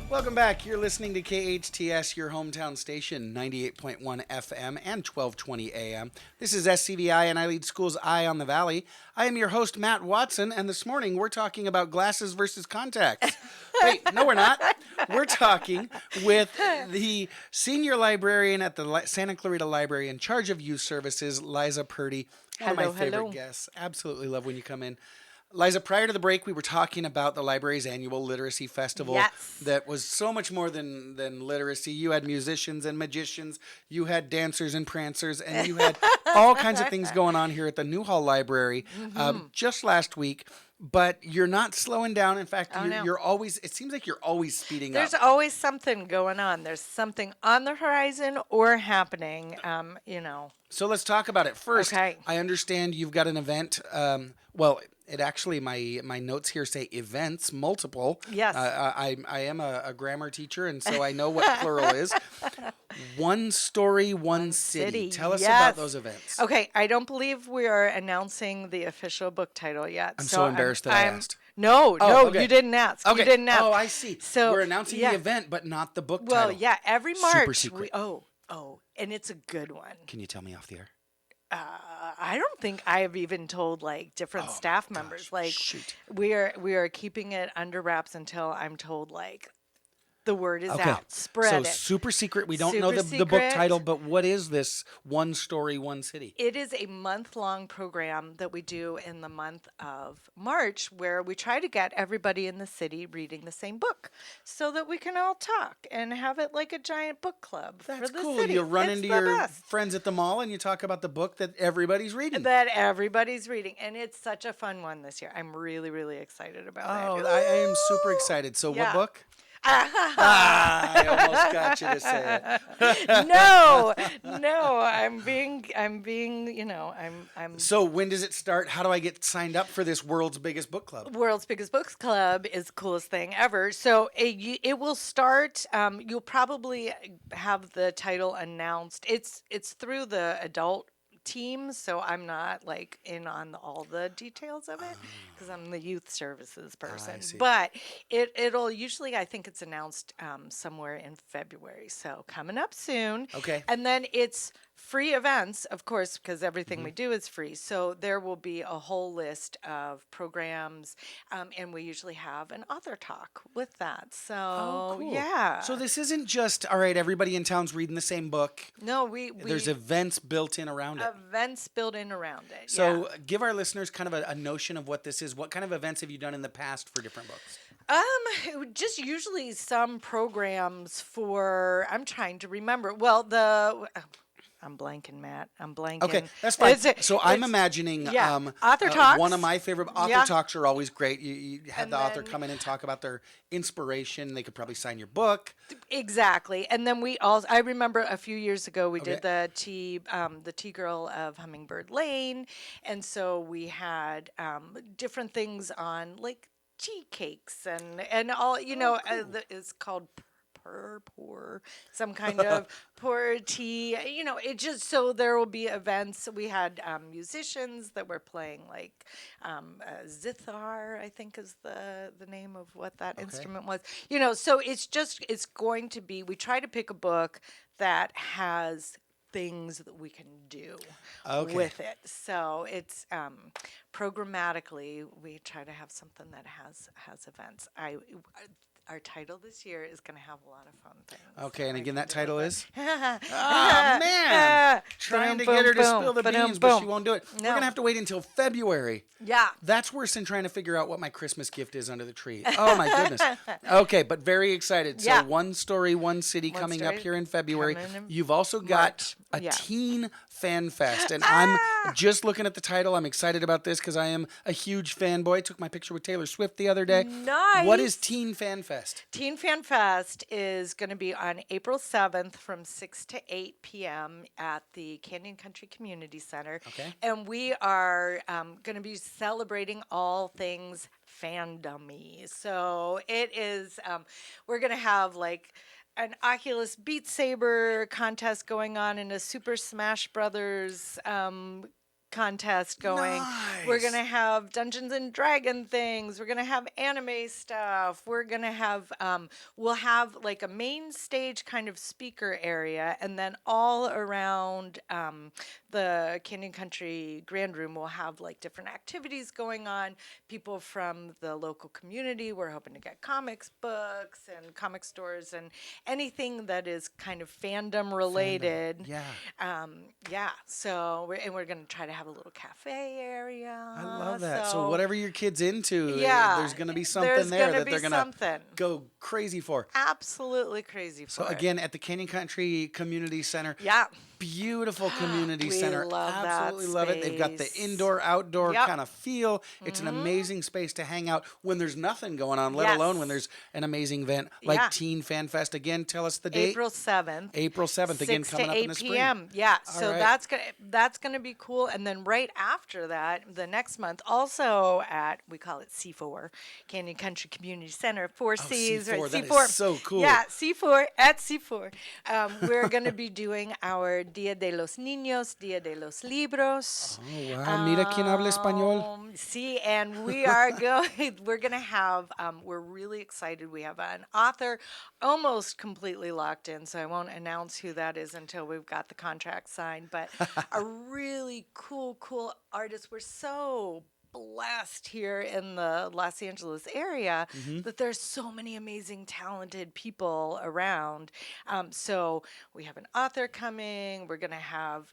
Speaker 1: Welcome back. You're listening to KHTS, your hometown station, 98.1 FM and 1220 AM. This is SCVI and iLEAD School's Eye on the Valley. I am your host, Matt Watson, and this morning we're talking about glasses versus contacts. Wait, no, we're not. We're talking with the senior librarian at the Santa Clarita Library in charge of youth services, Liza Purdy. One of my favorite guests. Absolutely love when you come in. Liza, prior to the break, we were talking about the library's annual literacy festival.
Speaker 3: Yes.
Speaker 1: That was so much more than literacy. You had musicians and magicians, you had dancers and prancers, and you had all kinds of things going on here at the Newhall Library just last week. But you're not slowing down. In fact, you're always, it seems like you're always speeding
Speaker 3: There's
Speaker 1: up.
Speaker 3: always something going on. There's something on the horizon or happening,
Speaker 1: So let's talk about it. First,
Speaker 3: Okay.
Speaker 1: I understand you've got an event. Well, it actually, my notes here say events, multiple.
Speaker 3: Yes.
Speaker 1: I am a grammar teacher, and so I know what plural is. One story, one city. Tell us about those events.
Speaker 3: Okay, I don't believe we are announcing the official book title yet.
Speaker 1: I'm so embarrassed that I asked.
Speaker 3: No,
Speaker 1: okay.
Speaker 3: you didn't ask.
Speaker 1: Okay.
Speaker 3: You didn't ask.
Speaker 1: Oh, I see.
Speaker 3: So
Speaker 1: we're announcing the event, but not the book
Speaker 3: Well,
Speaker 1: title.
Speaker 3: yeah, every
Speaker 1: Super
Speaker 3: March.
Speaker 1: secret.
Speaker 3: And it's a good one.
Speaker 1: Can you tell me off the air?
Speaker 3: I don't think I have even told different staff members.
Speaker 1: Shoot.
Speaker 3: We are keeping it under wraps until I'm told the word is out. Spread
Speaker 1: so
Speaker 3: it.
Speaker 1: super secret. We don't know
Speaker 3: Super
Speaker 1: the book
Speaker 3: secret.
Speaker 1: title, but what is this one story, one city?
Speaker 3: It is a month-long program that we do in the month of March where we try to get everybody in the city reading the same book so that we can all talk and have it like a giant book club
Speaker 1: That's
Speaker 3: for the
Speaker 1: cool.
Speaker 3: city.
Speaker 1: You run
Speaker 3: It's
Speaker 1: into
Speaker 3: the
Speaker 1: your
Speaker 3: best.
Speaker 1: friends at the mall and you talk about the book that everybody's reading.
Speaker 3: That everybody's reading. And it's such a fun one this year. I'm really, really excited about it.
Speaker 1: I am super excited. So
Speaker 3: Yeah.
Speaker 1: what book? I almost got you to say it.
Speaker 3: No, I'm
Speaker 1: So when does it start? How do I get signed up for this world's biggest book club?
Speaker 3: World's Biggest Books Club is the coolest thing ever. So it will start. You'll probably have the title announced. It's through the adult team, so I'm not in on all the details of it because I'm the youth services person.
Speaker 1: see.
Speaker 3: But it'll usually, I think it's announced somewhere in February. So coming up soon.
Speaker 1: Okay.
Speaker 3: And then it's free events, of course, because everything we do is free. So there will be a whole list of programs, and we usually have an author talk with that. So
Speaker 1: Cool.
Speaker 3: yeah.
Speaker 1: So this isn't just, all right, everybody in town's reading the same book.
Speaker 3: No, we
Speaker 1: There's events built in around it.
Speaker 3: events built in around it.
Speaker 1: So give our listeners kind of a notion of what this is. What kind of events have you done in the past for different books?
Speaker 3: Just usually some programs for. I'm trying to remember. Well, I'm blanking, Matt. I'm blanking.
Speaker 1: Okay, that's fine. So I'm
Speaker 3: it's-
Speaker 1: imagining
Speaker 3: author talks.
Speaker 1: one of my favorite author
Speaker 3: Yeah.
Speaker 1: talks are always great. You have
Speaker 3: And
Speaker 1: the author
Speaker 3: then-
Speaker 1: come in and talk about their inspiration. They could probably sign your book.
Speaker 3: Exactly, and then we also. I remember a few years ago we did
Speaker 1: Okay.
Speaker 3: the tea girl of Hummingbird Lane, and so we had different things on tea cakes and all. It's called pour some kind of pour tea. It just so there will be events. We had musicians that were playing zithar, I think is the name of what that instrument was. So it's going to be. We try to pick a book that has things that we can do with it. So it's programmatically we try to have something that has events. our title this year is going to have a lot of fun things.
Speaker 1: Okay, and again, that title is?
Speaker 3: Oh,
Speaker 1: Oh, man. Trying to get her to spill the beans, but she won't do it.
Speaker 3: No.
Speaker 1: We're going to have to wait until February.
Speaker 3: Yeah.
Speaker 1: That's worse than trying to figure out what my Christmas gift is under the tree. Oh, my goodness. Okay, but very excited.
Speaker 3: Yeah.
Speaker 1: So One Story, One City coming up here in February. You've also got a Teen Fan Fest, and I'm just looking at the title. I'm excited about this because I am a huge fanboy. Took my picture with Taylor Swift the other day.
Speaker 3: Nice.
Speaker 1: What is Teen Fan Fest?
Speaker 3: Teen Fan Fest is going to be on April 7th from 6 to 8 p.m. at the Canyon Country Community Center.
Speaker 1: Okay.
Speaker 3: And we are going to be celebrating all things fandom-y. So it is, we're going to have like an Oculus Beat Saber contest going on and a Super Smash Brothers contest going.
Speaker 1: Nice.
Speaker 3: We're going to have Dungeons and Dragon things. We're going to have anime stuff. We're going to have, we'll have like a main stage kind of speaker area, and then all around the Canyon Country Grand Room we'll have like different activities going on. People from the local community, we're hoping to get comics, books, and comic stores, and anything that is kind of fandom related.
Speaker 1: Yeah.
Speaker 3: So we're going to try to have a little cafe area.
Speaker 1: I love that. So whatever your kid's into,
Speaker 3: Yeah,
Speaker 1: there's going to be something
Speaker 3: there's
Speaker 1: there
Speaker 3: gonna
Speaker 1: that
Speaker 3: be
Speaker 1: they're going to
Speaker 3: something.
Speaker 1: go crazy for.
Speaker 3: Absolutely crazy for
Speaker 1: So
Speaker 3: it.
Speaker 1: again, at the Canyon Country Community Center.
Speaker 3: Yeah.
Speaker 1: Beautiful community
Speaker 3: We
Speaker 1: center.
Speaker 3: love that
Speaker 1: Absolutely love it. They've got the
Speaker 3: space.
Speaker 1: indoor-outdoor
Speaker 3: Yep.
Speaker 1: kind of feel. It's an amazing space to hang out when there's nothing going on, let
Speaker 3: Yes.
Speaker 1: alone when there's an amazing event like
Speaker 3: Yeah.
Speaker 1: Teen Fan Fest. Again, tell us the date.
Speaker 3: April 7th.
Speaker 1: April 7th. Again,
Speaker 3: 6
Speaker 1: coming
Speaker 3: to
Speaker 1: up
Speaker 3: 8
Speaker 1: in the spring.
Speaker 3: p.m. Yeah,
Speaker 1: All
Speaker 3: so
Speaker 1: right.
Speaker 3: that's gonna be cool. And then right after that, the next month, also at we call it C4 Canyon Country Community Center, Four C's,
Speaker 1: C4,
Speaker 3: right?
Speaker 1: that is
Speaker 3: C4,
Speaker 1: so cool.
Speaker 3: Yeah, C4 at C4. We're gonna be doing our Dia de los Niños, Dia de los Libros.
Speaker 1: Oh, wow. Mira quien habla español.
Speaker 3: See, and we are going. We're gonna have. We're really excited. We have an author almost completely locked in, so I won't announce who that is until we've got the contract signed. But a really cool artist. We're so blessed here in the Los Angeles area that there's so many amazing, talented people around. So we have an author coming. We're going to have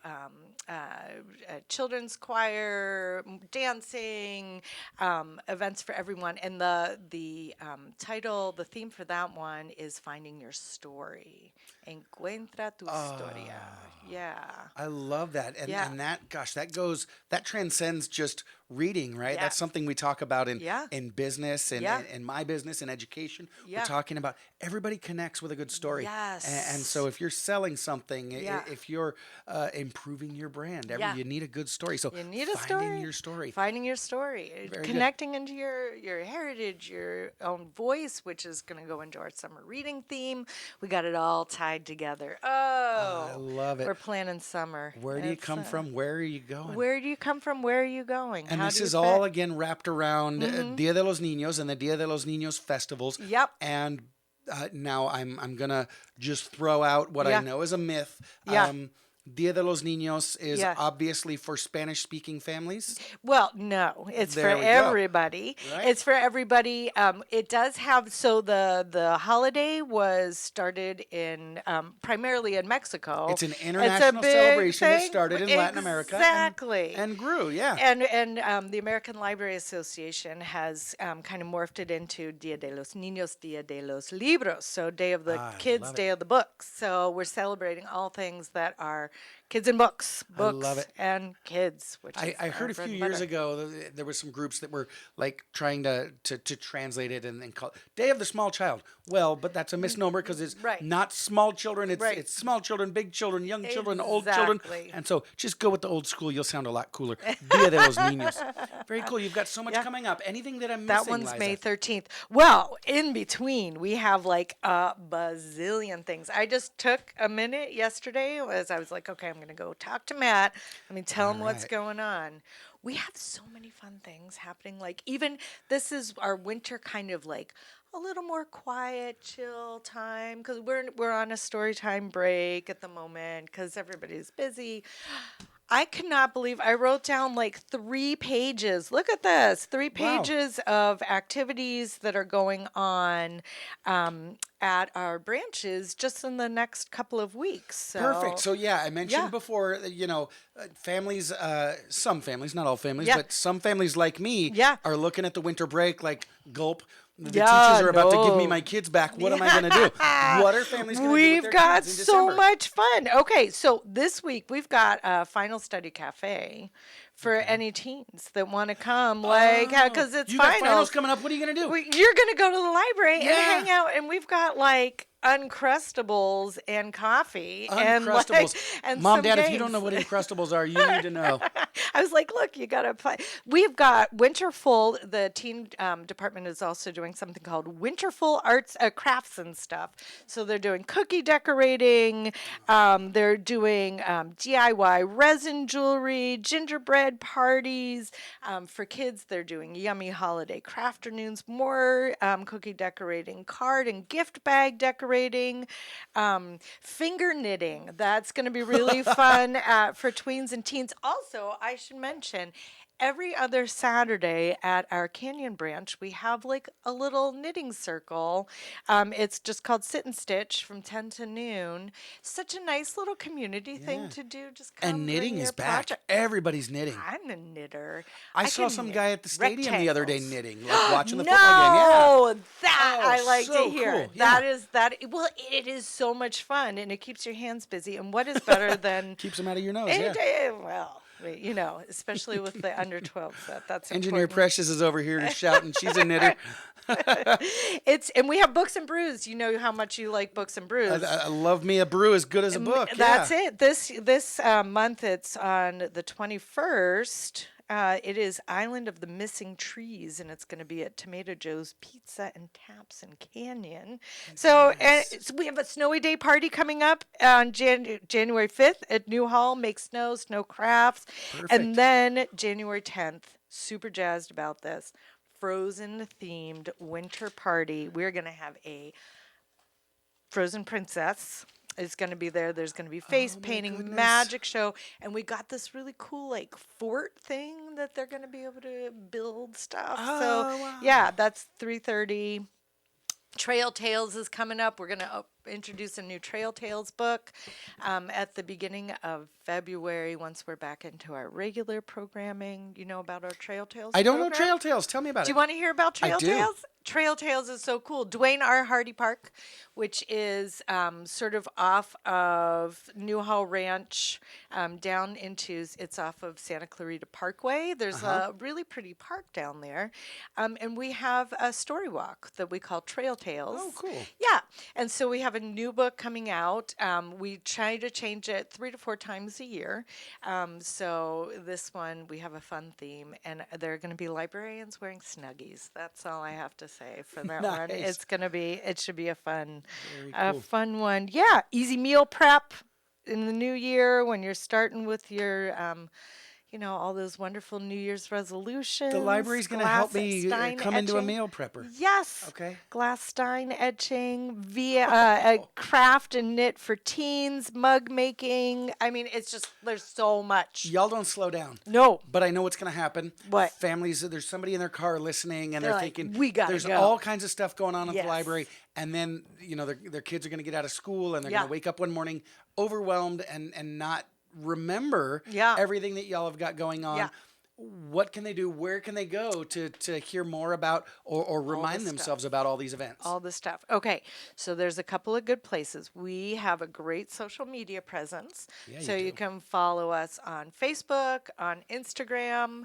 Speaker 3: a children's choir, dancing, events for everyone. And the title, the theme for that one is Finding Your Story. Encuentra tu historia. Yeah.
Speaker 1: I love that. And,
Speaker 3: Yeah.
Speaker 1: and that transcends just reading, right?
Speaker 3: Yeah.
Speaker 1: That's something we talk about in
Speaker 3: Yeah.
Speaker 1: business and
Speaker 3: Yeah.
Speaker 1: in my business and education.
Speaker 3: Yeah.
Speaker 1: We're talking about everybody connects with a good story.
Speaker 3: Yes.
Speaker 1: And so if you're selling something,
Speaker 3: Yeah.
Speaker 1: if you're improving your brand,
Speaker 3: Yeah.
Speaker 1: you need a good story. So
Speaker 3: You need a
Speaker 1: finding your story.
Speaker 3: Finding your story.
Speaker 1: Very
Speaker 3: Connecting into your heritage, your own voice, which is going to go into our summer reading theme. We got it all tied together. Oh,
Speaker 1: I love it.
Speaker 3: We're planning summer.
Speaker 1: Where do you
Speaker 3: It's,
Speaker 1: come from? Where are you going?
Speaker 3: Where do you come from? Where are you going?
Speaker 1: And
Speaker 3: How
Speaker 1: this
Speaker 3: do you
Speaker 1: is all
Speaker 3: fit?
Speaker 1: again wrapped around Dia de los Niños and the Dia de los Niños festivals.
Speaker 3: Yep.
Speaker 1: And now I'm gonna just throw out what
Speaker 3: Yeah.
Speaker 1: I know is a myth.
Speaker 3: Yeah.
Speaker 1: Dia de los Niños is
Speaker 3: Yeah.
Speaker 1: obviously for Spanish-speaking families.
Speaker 3: Well, no, it's
Speaker 1: There
Speaker 3: for
Speaker 1: we go.
Speaker 3: everybody.
Speaker 1: Right?
Speaker 3: It's for everybody. It does have the holiday was started in primarily in Mexico.
Speaker 1: It's an
Speaker 3: It's a
Speaker 1: international
Speaker 3: big
Speaker 1: celebration that
Speaker 3: thing.
Speaker 1: started in Latin America and-
Speaker 3: Exactly.
Speaker 1: and grew. Yeah.
Speaker 3: And the American Library Association has kind of morphed it into Dia de los Niños, Dia de los Libros, so Day of the
Speaker 1: I
Speaker 3: Kids,
Speaker 1: love it.
Speaker 3: Day of the Books. So we're celebrating all things that are kids and books,
Speaker 1: love it.
Speaker 3: and kids. Which is
Speaker 1: I heard
Speaker 3: our
Speaker 1: a
Speaker 3: bread
Speaker 1: few
Speaker 3: and
Speaker 1: years
Speaker 3: butter.
Speaker 1: ago there were some groups that were like trying to translate it and call it Day of the Small Child. Well, but that's a misnomer because it's
Speaker 3: Right.
Speaker 1: not small children. It's
Speaker 3: Right.
Speaker 1: it's small children, big children, young children, old children.
Speaker 3: Exactly.
Speaker 1: And so just go with the old school. You'll sound a lot cooler. Dia de los Niños. Very cool. You've got so much
Speaker 3: Yeah.
Speaker 1: coming up. Anything that I'm
Speaker 3: That
Speaker 1: missing,
Speaker 3: one's
Speaker 1: Liza?
Speaker 3: May 13th. Well, in between, we have like a bazillion things. I just took a minute yesterday as I was like, okay, I'm going to go talk to Matt. Let me tell him what's
Speaker 1: right.
Speaker 3: going on. We have so many fun things happening. Like, even this is our winter kind of like a little more quiet, chill time because we're on a story time break at the moment because everybody's busy. I cannot believe I wrote down like 3 pages. Look at this, 3 pages of activities that are going on at our branches just in the next couple of weeks. So,
Speaker 1: Perfect. So I mentioned before, families, some families, not all families, but some families like me are looking at the winter break like gulp. The teachers are about to give me my kids back. What am I going to do? What are families going to do with their kids in December?
Speaker 3: We've got so much fun. Okay, so this week we've got a Final Study Cafe for any teens that want to come, because it's
Speaker 1: you
Speaker 3: finals.
Speaker 1: got finals coming up. What are you going to do?
Speaker 3: You're going to go to the library and hang out, and we've got like Uncrustables and coffee.
Speaker 1: Uncrustables.
Speaker 3: And
Speaker 1: Mom,
Speaker 3: some
Speaker 1: Dad,
Speaker 3: games.
Speaker 1: if you don't know what Uncrustables are, you need to know.
Speaker 3: I was like, look, you got to play. We've got Winterful. The teen department is also doing something called Winterful Arts, Crafts and stuff. So they're doing cookie decorating. They're doing DIY resin jewelry, gingerbread parties. For kids, they're doing yummy holiday craft afternoons, more cookie decorating, card and gift bag decorating, finger knitting. That's going to be really fun for tweens and teens. Also, I should mention, every other Saturday at our Canyon branch, we have like a little knitting circle. It's just called Sit and Stitch from 10 to noon. Such a nice little community thing to do. Just come
Speaker 1: and knitting is back.
Speaker 3: Project.
Speaker 1: Everybody's knitting.
Speaker 3: I'm a knitter.
Speaker 1: I saw some guy at the stadium the other day knitting, like watching the
Speaker 3: no,
Speaker 1: football game.
Speaker 3: That I like
Speaker 1: so
Speaker 3: to hear.
Speaker 1: Cool. Yeah.
Speaker 3: Well, it is so much fun, and it keeps your hands busy. And what is better than
Speaker 1: keeps them out of your nose?
Speaker 3: Especially with the under 12s. That's
Speaker 1: Engineer
Speaker 3: important.
Speaker 1: Precious is over here shouting. She's a knitter.
Speaker 3: And we have Books and Brews. You know how much you like Books and Brews.
Speaker 1: I love me a brew as good as a book.
Speaker 3: That's it. This month it's on the 21st. It is Island of the Missing Trees, and it's going to be at Tomato Joe's Pizza and Taps in Canyon. So we have a snowy day party coming up on January 5th at New Hall. Make snow crafts.
Speaker 1: Perfect.
Speaker 3: And then January 10th, super jazzed about this, Frozen-themed winter party. We're going to have a Frozen princess is going to be there. There's going to be face painting, magic show, and we got this really cool like fort thing that they're going to be able to build stuff. That's 3:30. Trail Tales is coming up. We're going to introduce a new Trail Tales book at the beginning of February once we're back into our regular programming. You know about our Trail Tales
Speaker 1: I don't
Speaker 3: program?
Speaker 1: know Trail Tales. Tell me about it.
Speaker 3: Do you want to hear about Trail
Speaker 1: do.
Speaker 3: Tales? Trail Tales is so cool. Dwayne R. Hardy Park, which is sort of off of Newhall Ranch down into, it's off of Santa Clarita Parkway. There's a really pretty park down there. And we have a story walk that we call Trail Tales.
Speaker 1: Oh, cool.
Speaker 3: Yeah. And so we have a new book coming out. We try to change it 3 to 4 times a year. So this one, we have a fun theme. And there are going to be librarians wearing Snuggies. That's all I have to say for that one. It should be a fun one. Yeah, easy meal prep in the new year when you're starting with your all those wonderful New Year's resolutions.
Speaker 1: The library's going to help me come into a meal prepper.
Speaker 3: Yes.
Speaker 1: Okay.
Speaker 3: Glass Stein etching, via a craft and knit for teens, mug making. I mean, it's just, there's so much.
Speaker 1: Y'all don't slow down.
Speaker 3: No.
Speaker 1: But I know what's going to happen.
Speaker 3: What?
Speaker 1: Families, there's somebody in their car listening, and they're thinking,
Speaker 3: we got to
Speaker 1: there's
Speaker 3: go.
Speaker 1: all kinds of stuff going on at the library. And then, their kids are going to get out of school, and they're going to wake up one morning overwhelmed and not remember everything that y'all have got going on. What can they do? Where can they go to hear more about or remind themselves about all these events?
Speaker 3: All this stuff. Okay, so there's a couple of good places. We have a great social media presence. So you can follow us on Facebook, on Instagram.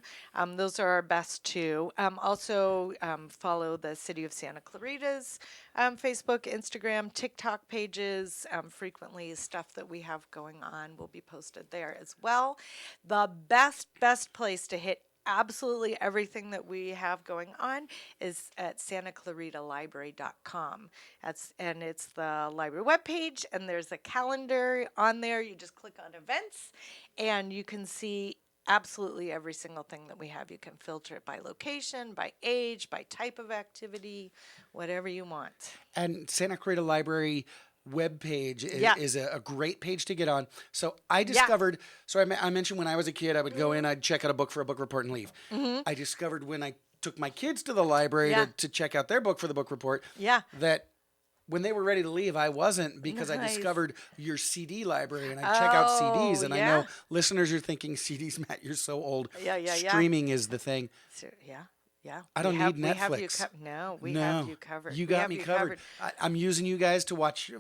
Speaker 3: Those are our best two. Also, follow the City of Santa Clarita's Facebook, Instagram, TikTok pages. Frequently, stuff that we have going on will be posted there as well. The best place to hit absolutely everything that we have going on is at santaclaritalibrary.com. It's the library webpage, and there's a calendar on there. You just click on events, and you can see absolutely every single thing that we have. You can filter it by location, by age, by type of activity, whatever you want.
Speaker 1: And Santa Clarita Library webpage
Speaker 3: Yeah.
Speaker 1: is a great page to get on. So I discovered, so I mentioned when I was a kid, I would go in, I'd check out a book for a book report and leave. I discovered when I took my kids to the library to check out their book for the book report that when they were ready to leave, I wasn't, because I discovered your CD library, and I check out CDs. And I know listeners are thinking, CDs, Matt, you're so old. Streaming is the thing.
Speaker 3: So, yeah.
Speaker 1: I don't need Netflix.
Speaker 3: We have you we have you covered.
Speaker 1: You got me covered. I'm using you guys to watch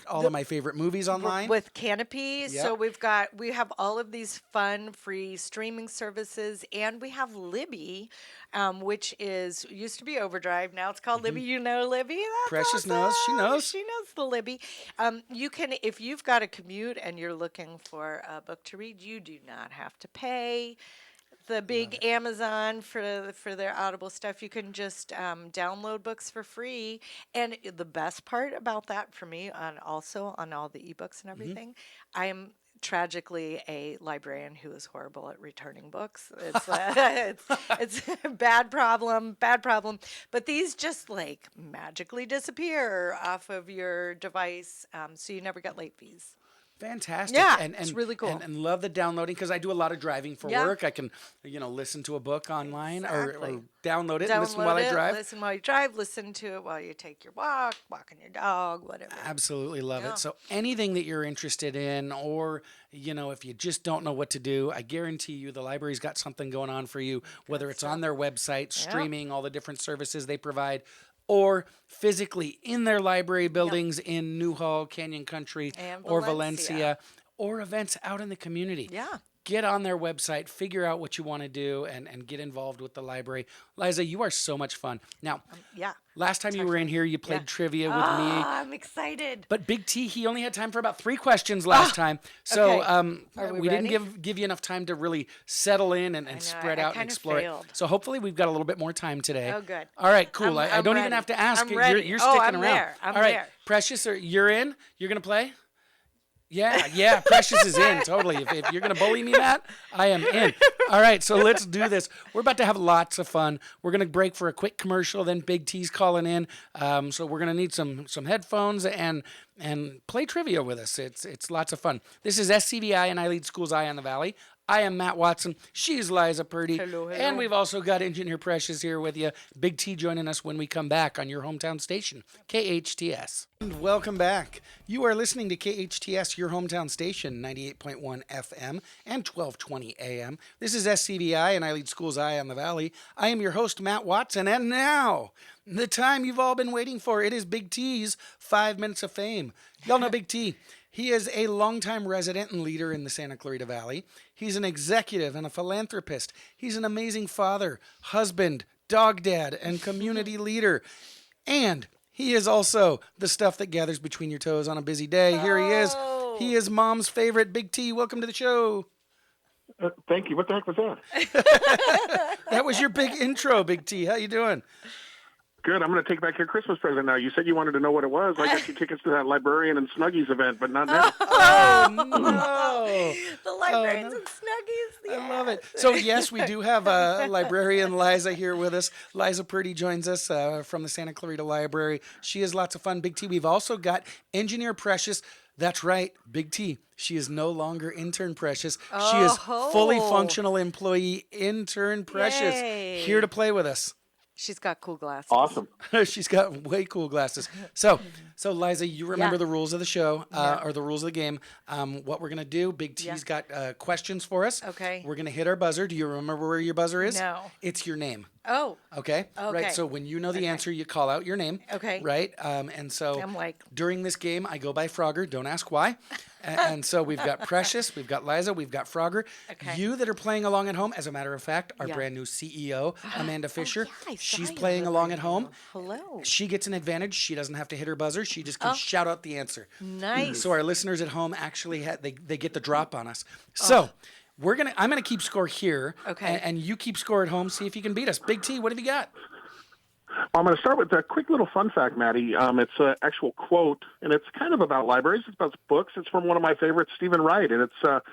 Speaker 1: all of my favorite movies online.
Speaker 3: With Canopy. So we have all of these fun, free streaming services, and we have Libby, which used to be Overdrive. Now it's called Libby. You know Libby? That's
Speaker 1: Precious
Speaker 3: awesome.
Speaker 1: knows. She knows.
Speaker 3: She knows the Libby. You can, if you've got a commute and you're looking for a book to read, you do not have to pay the big Amazon for their Audible stuff. You can just download books for free. And the best part about that for me, also on all the ebooks and everything, I am tragically a librarian who is horrible at returning books. It's a bad problem. But these just like magically disappear off of your device, so you never get late fees.
Speaker 1: Fantastic.
Speaker 3: Yeah,
Speaker 1: and
Speaker 3: it's really cool.
Speaker 1: And love the downloading, because I do a lot of driving for work. I can, listen to a book online or download it and listen while I drive.
Speaker 3: Listen while you drive, listen to it while you take your walking your dog, whatever.
Speaker 1: Absolutely love it. So anything that you're interested in, or, if you just don't know what to do, I guarantee you the library's got something going on for you, whether it's on their website, streaming, all the different services they provide, or physically in their library buildings in Newhall, Canyon Country, or Valencia, or events out in the community.
Speaker 3: Yeah.
Speaker 1: Get on their website, figure out what you want to do, and get involved with the library. Liza, you are so much fun. Now, last time you were in here, you played trivia with me.
Speaker 3: I'm excited.
Speaker 1: But Big T, he only had time for about 3 questions last time. So we didn't give you enough time to really settle in and spread out and explore it. So hopefully we've got a little bit more time today.
Speaker 3: Oh, good.
Speaker 1: All right, cool. I don't even have to ask.
Speaker 3: I'm ready.
Speaker 1: You're sticking
Speaker 3: I'm
Speaker 1: around.
Speaker 3: there.
Speaker 1: All right, Precious, you're in? You're going to play? Yeah, Precious is in, totally. If you're going to bully me, Matt, I am in. All right, so let's do this. We're about to have lots of fun. We're going to break for a quick commercial, then Big T's calling in. So we're going to need some headphones and play trivia with us. It's lots of fun. This is SCVI and iLEAD School's Eye on the Valley. I am Matt Watson. She's Liza Purdy.
Speaker 3: Hello.
Speaker 1: And we've also got Engineer Precious here with you. Big T joining us when we come back on your hometown station, KHTS. And welcome back. You are listening to KHTS, your hometown station, 98.1 FM and 1220 AM. This is SCVI and iLEAD School's Eye on the Valley. I am your host, Matt Watson. And now, the time you've all been waiting for. It is Big T's 5 Minutes of Fame. Y'all know Big T. He is a longtime resident and leader in the Santa Clarita Valley. He's an executive and a philanthropist. He's an amazing father, husband, dog dad, and community leader. And he is also the stuff that gathers between your toes on a busy day. Here he is. He is Mom's favorite. Big T, welcome to the show.
Speaker 4: Thank you. What the heck was that?
Speaker 1: That was your big intro, Big T. How you doing?
Speaker 4: Good. I'm going to take back your Christmas present now. You said you wanted to know what it was. I got you tickets to that Librarian and Snuggies event, but not now.
Speaker 1: Oh, no.
Speaker 3: The Librarians and Snuggies.
Speaker 1: I love it. So, yes, we do have librarian Liza here with us. Liza Purdy joins us from the Santa Clarita Library. She is lots of fun. Big T, we've also got Engineer Precious. That's right, Big T. She is no longer intern Precious. She is fully functional employee intern Precious.
Speaker 3: Yay.
Speaker 1: Here to play with us.
Speaker 3: She's got cool glasses.
Speaker 4: Awesome.
Speaker 1: She's got way cool glasses. So Liza, you remember the rules of the show, or the rules of the game. What we're going to do, Big T's got questions for us.
Speaker 3: Okay.
Speaker 1: We're going to hit our buzzer. Do you remember where your buzzer is?
Speaker 3: No.
Speaker 1: It's your name.
Speaker 3: Oh.
Speaker 1: Okay. Right. So when you know the answer, you call out your name.
Speaker 3: Okay.
Speaker 1: Right. And so
Speaker 3: I'm like,
Speaker 1: during this game, I go by Frogger. Don't ask why. And so we've got Precious, we've got Liza, we've got Frogger.
Speaker 3: Okay.
Speaker 1: You that are playing along at home, as a matter of fact, our brand new CEO, Amanda Fischer,
Speaker 3: I saw
Speaker 1: she's
Speaker 3: you
Speaker 1: playing along at home.
Speaker 3: Hello.
Speaker 1: She gets an advantage. She doesn't have to hit her buzzer. She just can shout out the answer.
Speaker 3: Nice.
Speaker 1: So our listeners at home actually they get the drop on us. So I'm gonna keep score here.
Speaker 3: Okay.
Speaker 1: And you keep score at home. See if you can beat us. Big T, what have you got?
Speaker 4: I'm going to start with a quick little fun fact, Maddie. It's an actual quote, and it's kind of about libraries. It's about books. It's from one of my favorites, Stephen Wright, and it's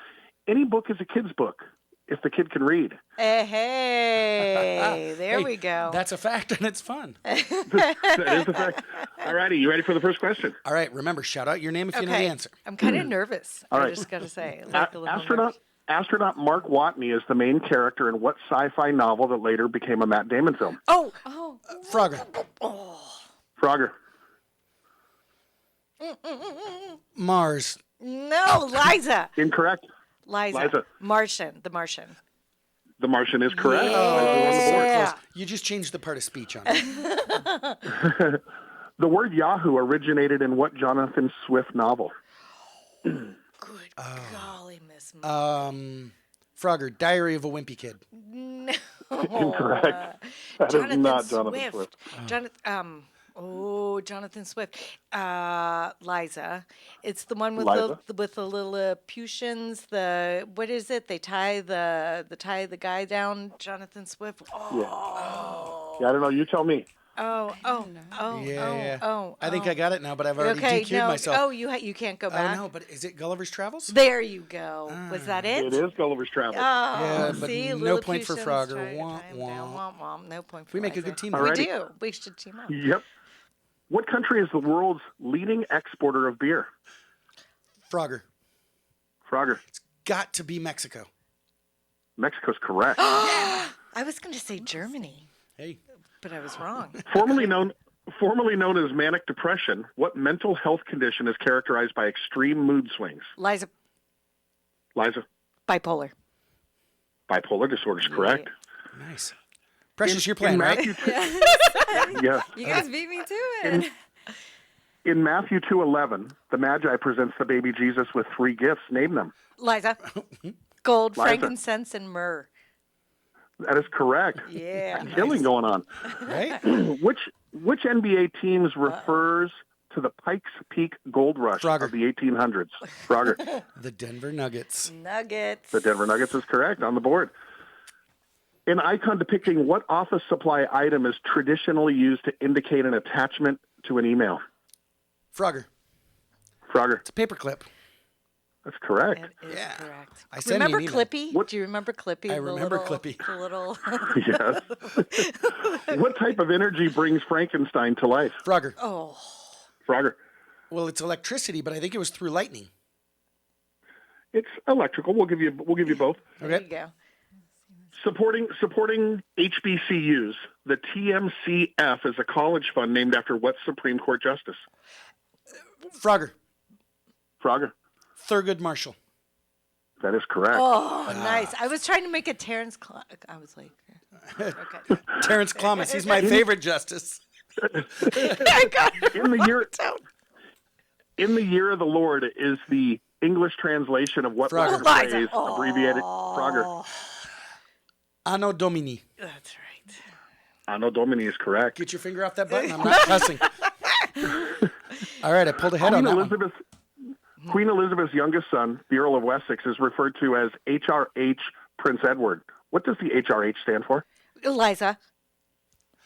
Speaker 4: any book is a kid's book. if the kid can read.
Speaker 3: Hey, there we go.
Speaker 1: That's a fact, and it's fun.
Speaker 4: That is a fact. All righty, you ready for the first question?
Speaker 1: All right, remember, shout out your name if you know the answer.
Speaker 3: I'm kind of nervous.
Speaker 4: All
Speaker 3: I
Speaker 4: right.
Speaker 3: just got to say. I like a little
Speaker 4: Astronaut Mark Watney is the main character in what sci-fi novel that later became a Matt Damon film?
Speaker 1: Frogger.
Speaker 4: Frogger.
Speaker 1: Mars.
Speaker 3: No, Liza.
Speaker 4: Incorrect.
Speaker 3: Liza. Martian. The Martian.
Speaker 4: The Martian is correct.
Speaker 3: Yeah.
Speaker 1: You just changed the part of speech on it.
Speaker 4: The word Yahoo originated in what Jonathan Swift novel?
Speaker 3: Good golly, Miss.
Speaker 1: Frogger. Diary of a Wimpy Kid.
Speaker 3: No.
Speaker 4: Incorrect. That is not Jonathan Swift.
Speaker 3: Jonathan Swift. Liza. It's the one with
Speaker 4: Liza?
Speaker 3: the Lilliputians. What is it? They tie the guy down. Jonathan Swift.
Speaker 4: Yeah, I don't know. You tell me.
Speaker 1: Yeah. I think I got it now, but I've already DQ'd myself.
Speaker 3: Oh, you can't go back.
Speaker 1: Oh, no, but is it Gulliver's Travels?
Speaker 3: There you go. Was that it?
Speaker 4: It is Gulliver's Travels.
Speaker 1: Yeah, but
Speaker 3: see,
Speaker 1: no point for
Speaker 3: Lilliputians
Speaker 1: Frogger.
Speaker 3: try to
Speaker 1: Wah,
Speaker 3: tie 'em
Speaker 1: wah.
Speaker 3: down. Wah, wah. No point for
Speaker 1: We make a
Speaker 3: Liza.
Speaker 1: good team.
Speaker 3: We
Speaker 4: Alrighty.
Speaker 3: do. We should team up.
Speaker 4: Yep. What country is the world's leading exporter of beer?
Speaker 1: Frogger.
Speaker 4: Frogger.
Speaker 1: Got to be Mexico.
Speaker 4: Mexico's correct.
Speaker 3: I was going to say Germany,
Speaker 1: Hey.
Speaker 3: but I was wrong.
Speaker 4: Formerly known as manic depression, what mental health condition is characterized by extreme mood swings?
Speaker 3: Liza,
Speaker 4: Liza.
Speaker 3: bipolar.
Speaker 4: Bipolar disorder is correct.
Speaker 1: Nice. Precious, you're playing, right?
Speaker 4: Yeah.
Speaker 5: You guys beat me to it.
Speaker 4: In Matthew 2:11, the Magi presents the baby Jesus with 3 gifts. Name them.
Speaker 3: Liza, gold,
Speaker 4: Liza.
Speaker 3: frankincense, and myrrh.
Speaker 4: That is correct.
Speaker 3: Yeah.
Speaker 4: Killing going on.
Speaker 1: Right?
Speaker 4: Which NBA teams refers to the Pikes Peak Gold Rush
Speaker 1: Frogger.
Speaker 4: of the 1800s? Frogger.
Speaker 1: The Denver Nuggets.
Speaker 3: Nuggets.
Speaker 4: The Denver Nuggets is correct on the board. An icon depicting what office supply item is traditionally used to indicate an attachment to an email?
Speaker 1: Frogger.
Speaker 4: Frogger.
Speaker 1: It's a paperclip.
Speaker 4: That's correct.
Speaker 3: It is
Speaker 1: Yeah.
Speaker 3: correct.
Speaker 1: I sent
Speaker 3: Remember
Speaker 1: me an email.
Speaker 3: Clippy?
Speaker 4: What?
Speaker 3: Do you remember Clippy?
Speaker 1: I remember Clippy.
Speaker 3: The little.
Speaker 4: Yes. What type of energy brings Frankenstein to life?
Speaker 1: Frogger.
Speaker 3: Oh.
Speaker 4: Frogger.
Speaker 1: Well, it's electricity, but I think it was through lightning.
Speaker 4: It's electrical. We'll give you both.
Speaker 3: There you
Speaker 1: Okay.
Speaker 3: go.
Speaker 4: Supporting HBCUs, the TMCF is a college fund named after what Supreme Court justice?
Speaker 1: Frogger.
Speaker 4: Frogger.
Speaker 1: Thurgood Marshall.
Speaker 4: That is correct.
Speaker 3: Oh, nice. I was trying to make a Terrence. I was like, okay.
Speaker 1: Terrence Clomas. He's my favorite justice.
Speaker 3: I got it.
Speaker 4: In the year of the Lord is the English translation of what
Speaker 1: Frogger.
Speaker 4: phrase abbreviated? Frogger.
Speaker 1: Anno Domini.
Speaker 3: That's right.
Speaker 4: Anno Domini is correct.
Speaker 1: Get your finger off that button. I'm not cussing. All right, I pulled ahead on that one.
Speaker 4: Queen Elizabeth's youngest son, the Earl of Wessex, is referred to as HRH Prince Edward. What does the HRH stand for?
Speaker 3: Liza,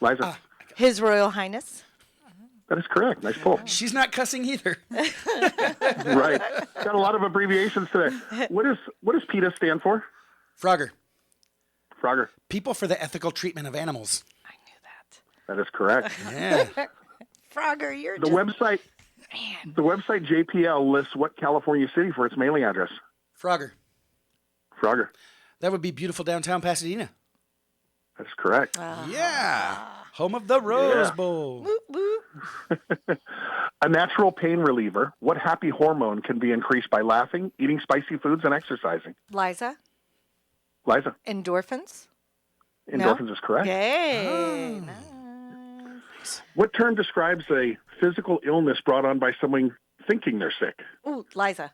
Speaker 4: Liza.
Speaker 3: His Royal Highness.
Speaker 4: That is correct. Nice pull.
Speaker 1: She's not cussing either.
Speaker 4: Right. Got a lot of abbreviations today. What does PETA stand for?
Speaker 1: Frogger.
Speaker 4: Frogger.
Speaker 1: People for the Ethical Treatment of Animals.
Speaker 3: I knew that.
Speaker 4: That is correct.
Speaker 1: Yeah.
Speaker 3: Frogger, you're
Speaker 4: The
Speaker 3: just...
Speaker 4: website JPL lists what California city for its mailing address?
Speaker 1: Frogger.
Speaker 4: Frogger.
Speaker 1: That would be beautiful downtown Pasadena.
Speaker 4: That's correct.
Speaker 1: Yeah. Home of the Rose Bowl.
Speaker 4: A natural pain reliever. What happy hormone can be increased by laughing, eating spicy foods, and exercising?
Speaker 3: Liza,
Speaker 4: Liza.
Speaker 3: endorphins.
Speaker 4: Endorphins is correct.
Speaker 3: Yay. Nice.
Speaker 4: What term describes a physical illness brought on by someone thinking they're sick?
Speaker 3: Ooh, Liza.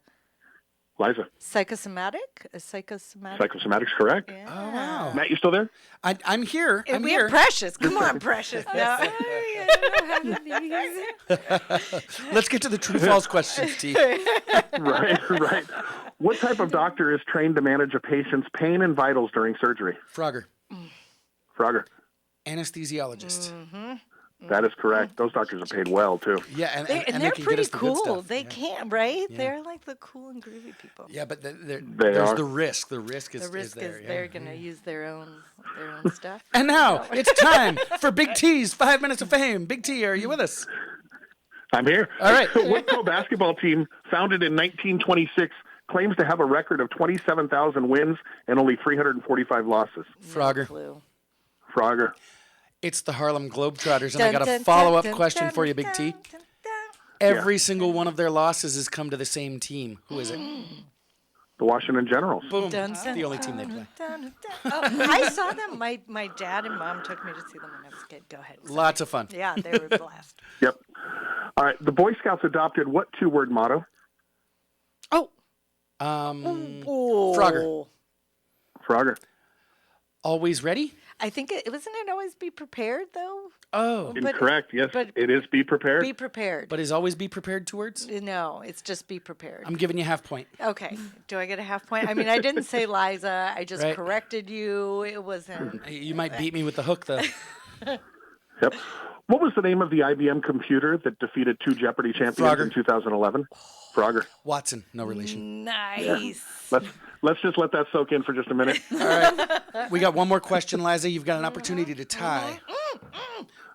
Speaker 4: Liza.
Speaker 3: Psychosomatic? A psychosomatic?
Speaker 4: Psychosomatic's correct.
Speaker 3: Yeah.
Speaker 1: Oh, wow.
Speaker 4: Matt, you still there?
Speaker 1: I'm here. I'm
Speaker 3: we
Speaker 1: here.
Speaker 3: have Precious. Come on, Precious. No.
Speaker 1: Let's get to the true-false questions, T.
Speaker 4: Right. What type of doctor is trained to manage a patient's pain and vitals during surgery?
Speaker 1: Frogger.
Speaker 4: Frogger.
Speaker 1: Anesthesiologist.
Speaker 4: That is correct. Those doctors are paid well, too.
Speaker 1: Yeah, and
Speaker 3: They're
Speaker 1: they can get
Speaker 3: pretty
Speaker 1: us the good
Speaker 3: cool.
Speaker 1: stuff.
Speaker 3: They
Speaker 1: Yeah.
Speaker 3: can, right? They're like the cool and groovy people.
Speaker 1: Yeah, but there's
Speaker 4: are.
Speaker 1: the risk. The risk is
Speaker 3: The risk
Speaker 1: there.
Speaker 3: is
Speaker 1: yeah.
Speaker 3: they're going to use their own stuff.
Speaker 1: And now it's time for Big T's 5 Minutes of Fame. Big T, are you with us?
Speaker 4: I'm here.
Speaker 1: All right.
Speaker 4: What pro basketball team, founded in 1926, claims to have a record of 27,000 wins and only 345 losses?
Speaker 1: Frogger.
Speaker 3: Clue.
Speaker 4: Frogger.
Speaker 1: It's the Harlem Globetrotters, and I
Speaker 3: Dun,
Speaker 1: got a
Speaker 3: dun,
Speaker 1: follow-up
Speaker 3: dun,
Speaker 1: question
Speaker 3: dun,
Speaker 1: for you,
Speaker 3: dun,
Speaker 1: Big T.
Speaker 3: dun, dun, dun.
Speaker 1: Every single one of their losses has come to the same team. Who is it?
Speaker 4: The Washington Generals.
Speaker 1: Boom.
Speaker 3: Dun,
Speaker 1: That's
Speaker 3: dun,
Speaker 1: the only team they
Speaker 3: dun,
Speaker 1: play.
Speaker 3: dun, dun, dun. Oh, I saw them. My dad and mom took me to see them when I was a kid. Go ahead. Sorry.
Speaker 1: Lots of fun.
Speaker 3: Yeah, they were a blast.
Speaker 4: Yep. All right. The Boy Scouts adopted what two-word motto?
Speaker 1: Oh. Frogger.
Speaker 4: Frogger.
Speaker 1: Always ready?
Speaker 3: I think it wasn't it always be prepared though.
Speaker 1: Oh.
Speaker 3: But-
Speaker 4: Incorrect. Yes,
Speaker 3: but-
Speaker 4: it is be prepared.
Speaker 3: Be prepared.
Speaker 1: But is always be prepared two words?
Speaker 3: No, it's just be prepared.
Speaker 1: I'm giving you half point.
Speaker 3: Okay. Do I get a half point? I mean, I didn't say Liza. I just
Speaker 1: Right.
Speaker 3: corrected you. It wasn't.
Speaker 1: You might beat me with the hook, though.
Speaker 4: Yep. What was the name of the IBM computer that defeated two Jeopardy champions
Speaker 1: Frogger.
Speaker 4: in 2011? Frogger.
Speaker 1: Watson, no relation.
Speaker 3: Nice.
Speaker 4: Let's just let that soak in for just a minute.
Speaker 1: All right. We got one more question, Liza. You've got an opportunity to tie.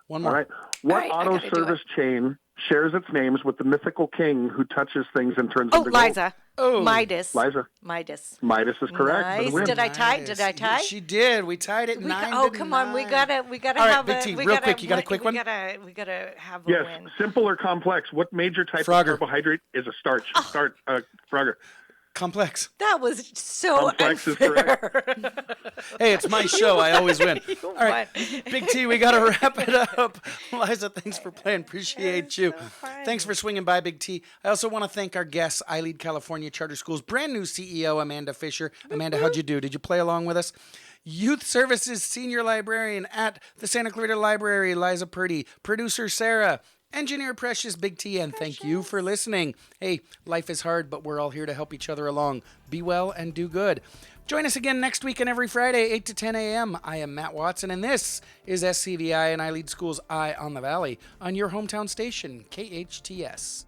Speaker 1: One more.
Speaker 4: All right. What
Speaker 3: right, I
Speaker 4: auto
Speaker 3: gotta do
Speaker 4: service chain shares its names with the mythical king who touches things and turns
Speaker 3: Oh,
Speaker 4: into gold?
Speaker 3: Liza.
Speaker 1: Oh.
Speaker 3: Midas.
Speaker 4: Liza.
Speaker 3: Midas.
Speaker 4: Midas is correct. for the
Speaker 3: Nice.
Speaker 4: win.
Speaker 3: Did I tie?
Speaker 1: Nice.
Speaker 3: Did I tie?
Speaker 1: She did. We tied it
Speaker 3: We
Speaker 1: 9
Speaker 3: oh
Speaker 1: to
Speaker 3: come on, we
Speaker 1: 9.
Speaker 3: gotta
Speaker 1: All right,
Speaker 3: have
Speaker 1: Big
Speaker 3: a
Speaker 1: T,
Speaker 3: we
Speaker 1: real
Speaker 3: gotta,
Speaker 1: quick, you got a quick one?
Speaker 3: We gotta have a
Speaker 4: Yes.
Speaker 3: win.
Speaker 4: Simple or complex? What major type
Speaker 1: Frogger.
Speaker 4: of carbohydrate is a starch? Frogger.
Speaker 1: Complex.
Speaker 3: That was so
Speaker 4: Complex is
Speaker 3: unfair.
Speaker 4: correct.
Speaker 1: Hey, it's my show. I always win. All right,
Speaker 3: won.
Speaker 1: Big T, we got to wrap it up. Liza, thanks for playing. Appreciate you.
Speaker 3: fun.
Speaker 1: Thanks for swinging by, Big T. I also want to thank our guests, iLEAD California Charter Schools brand new CEO, Amanda Fischer. Amanda, how'd you do? Did you play along with us? Youth Services Senior Librarian at the Santa Clarita Library, Liza Purdy. Producer Sarah. Engineer Precious, Big T, and thank you for listening. Hey, life is hard, but we're all here to help each other along. Be well and do good. Join us again next week and every Friday, 8 to 10 a.m. I am Matt Watson, and this is SCVI and iLEAD Schools Eye on the Valley on your hometown station, KHTS.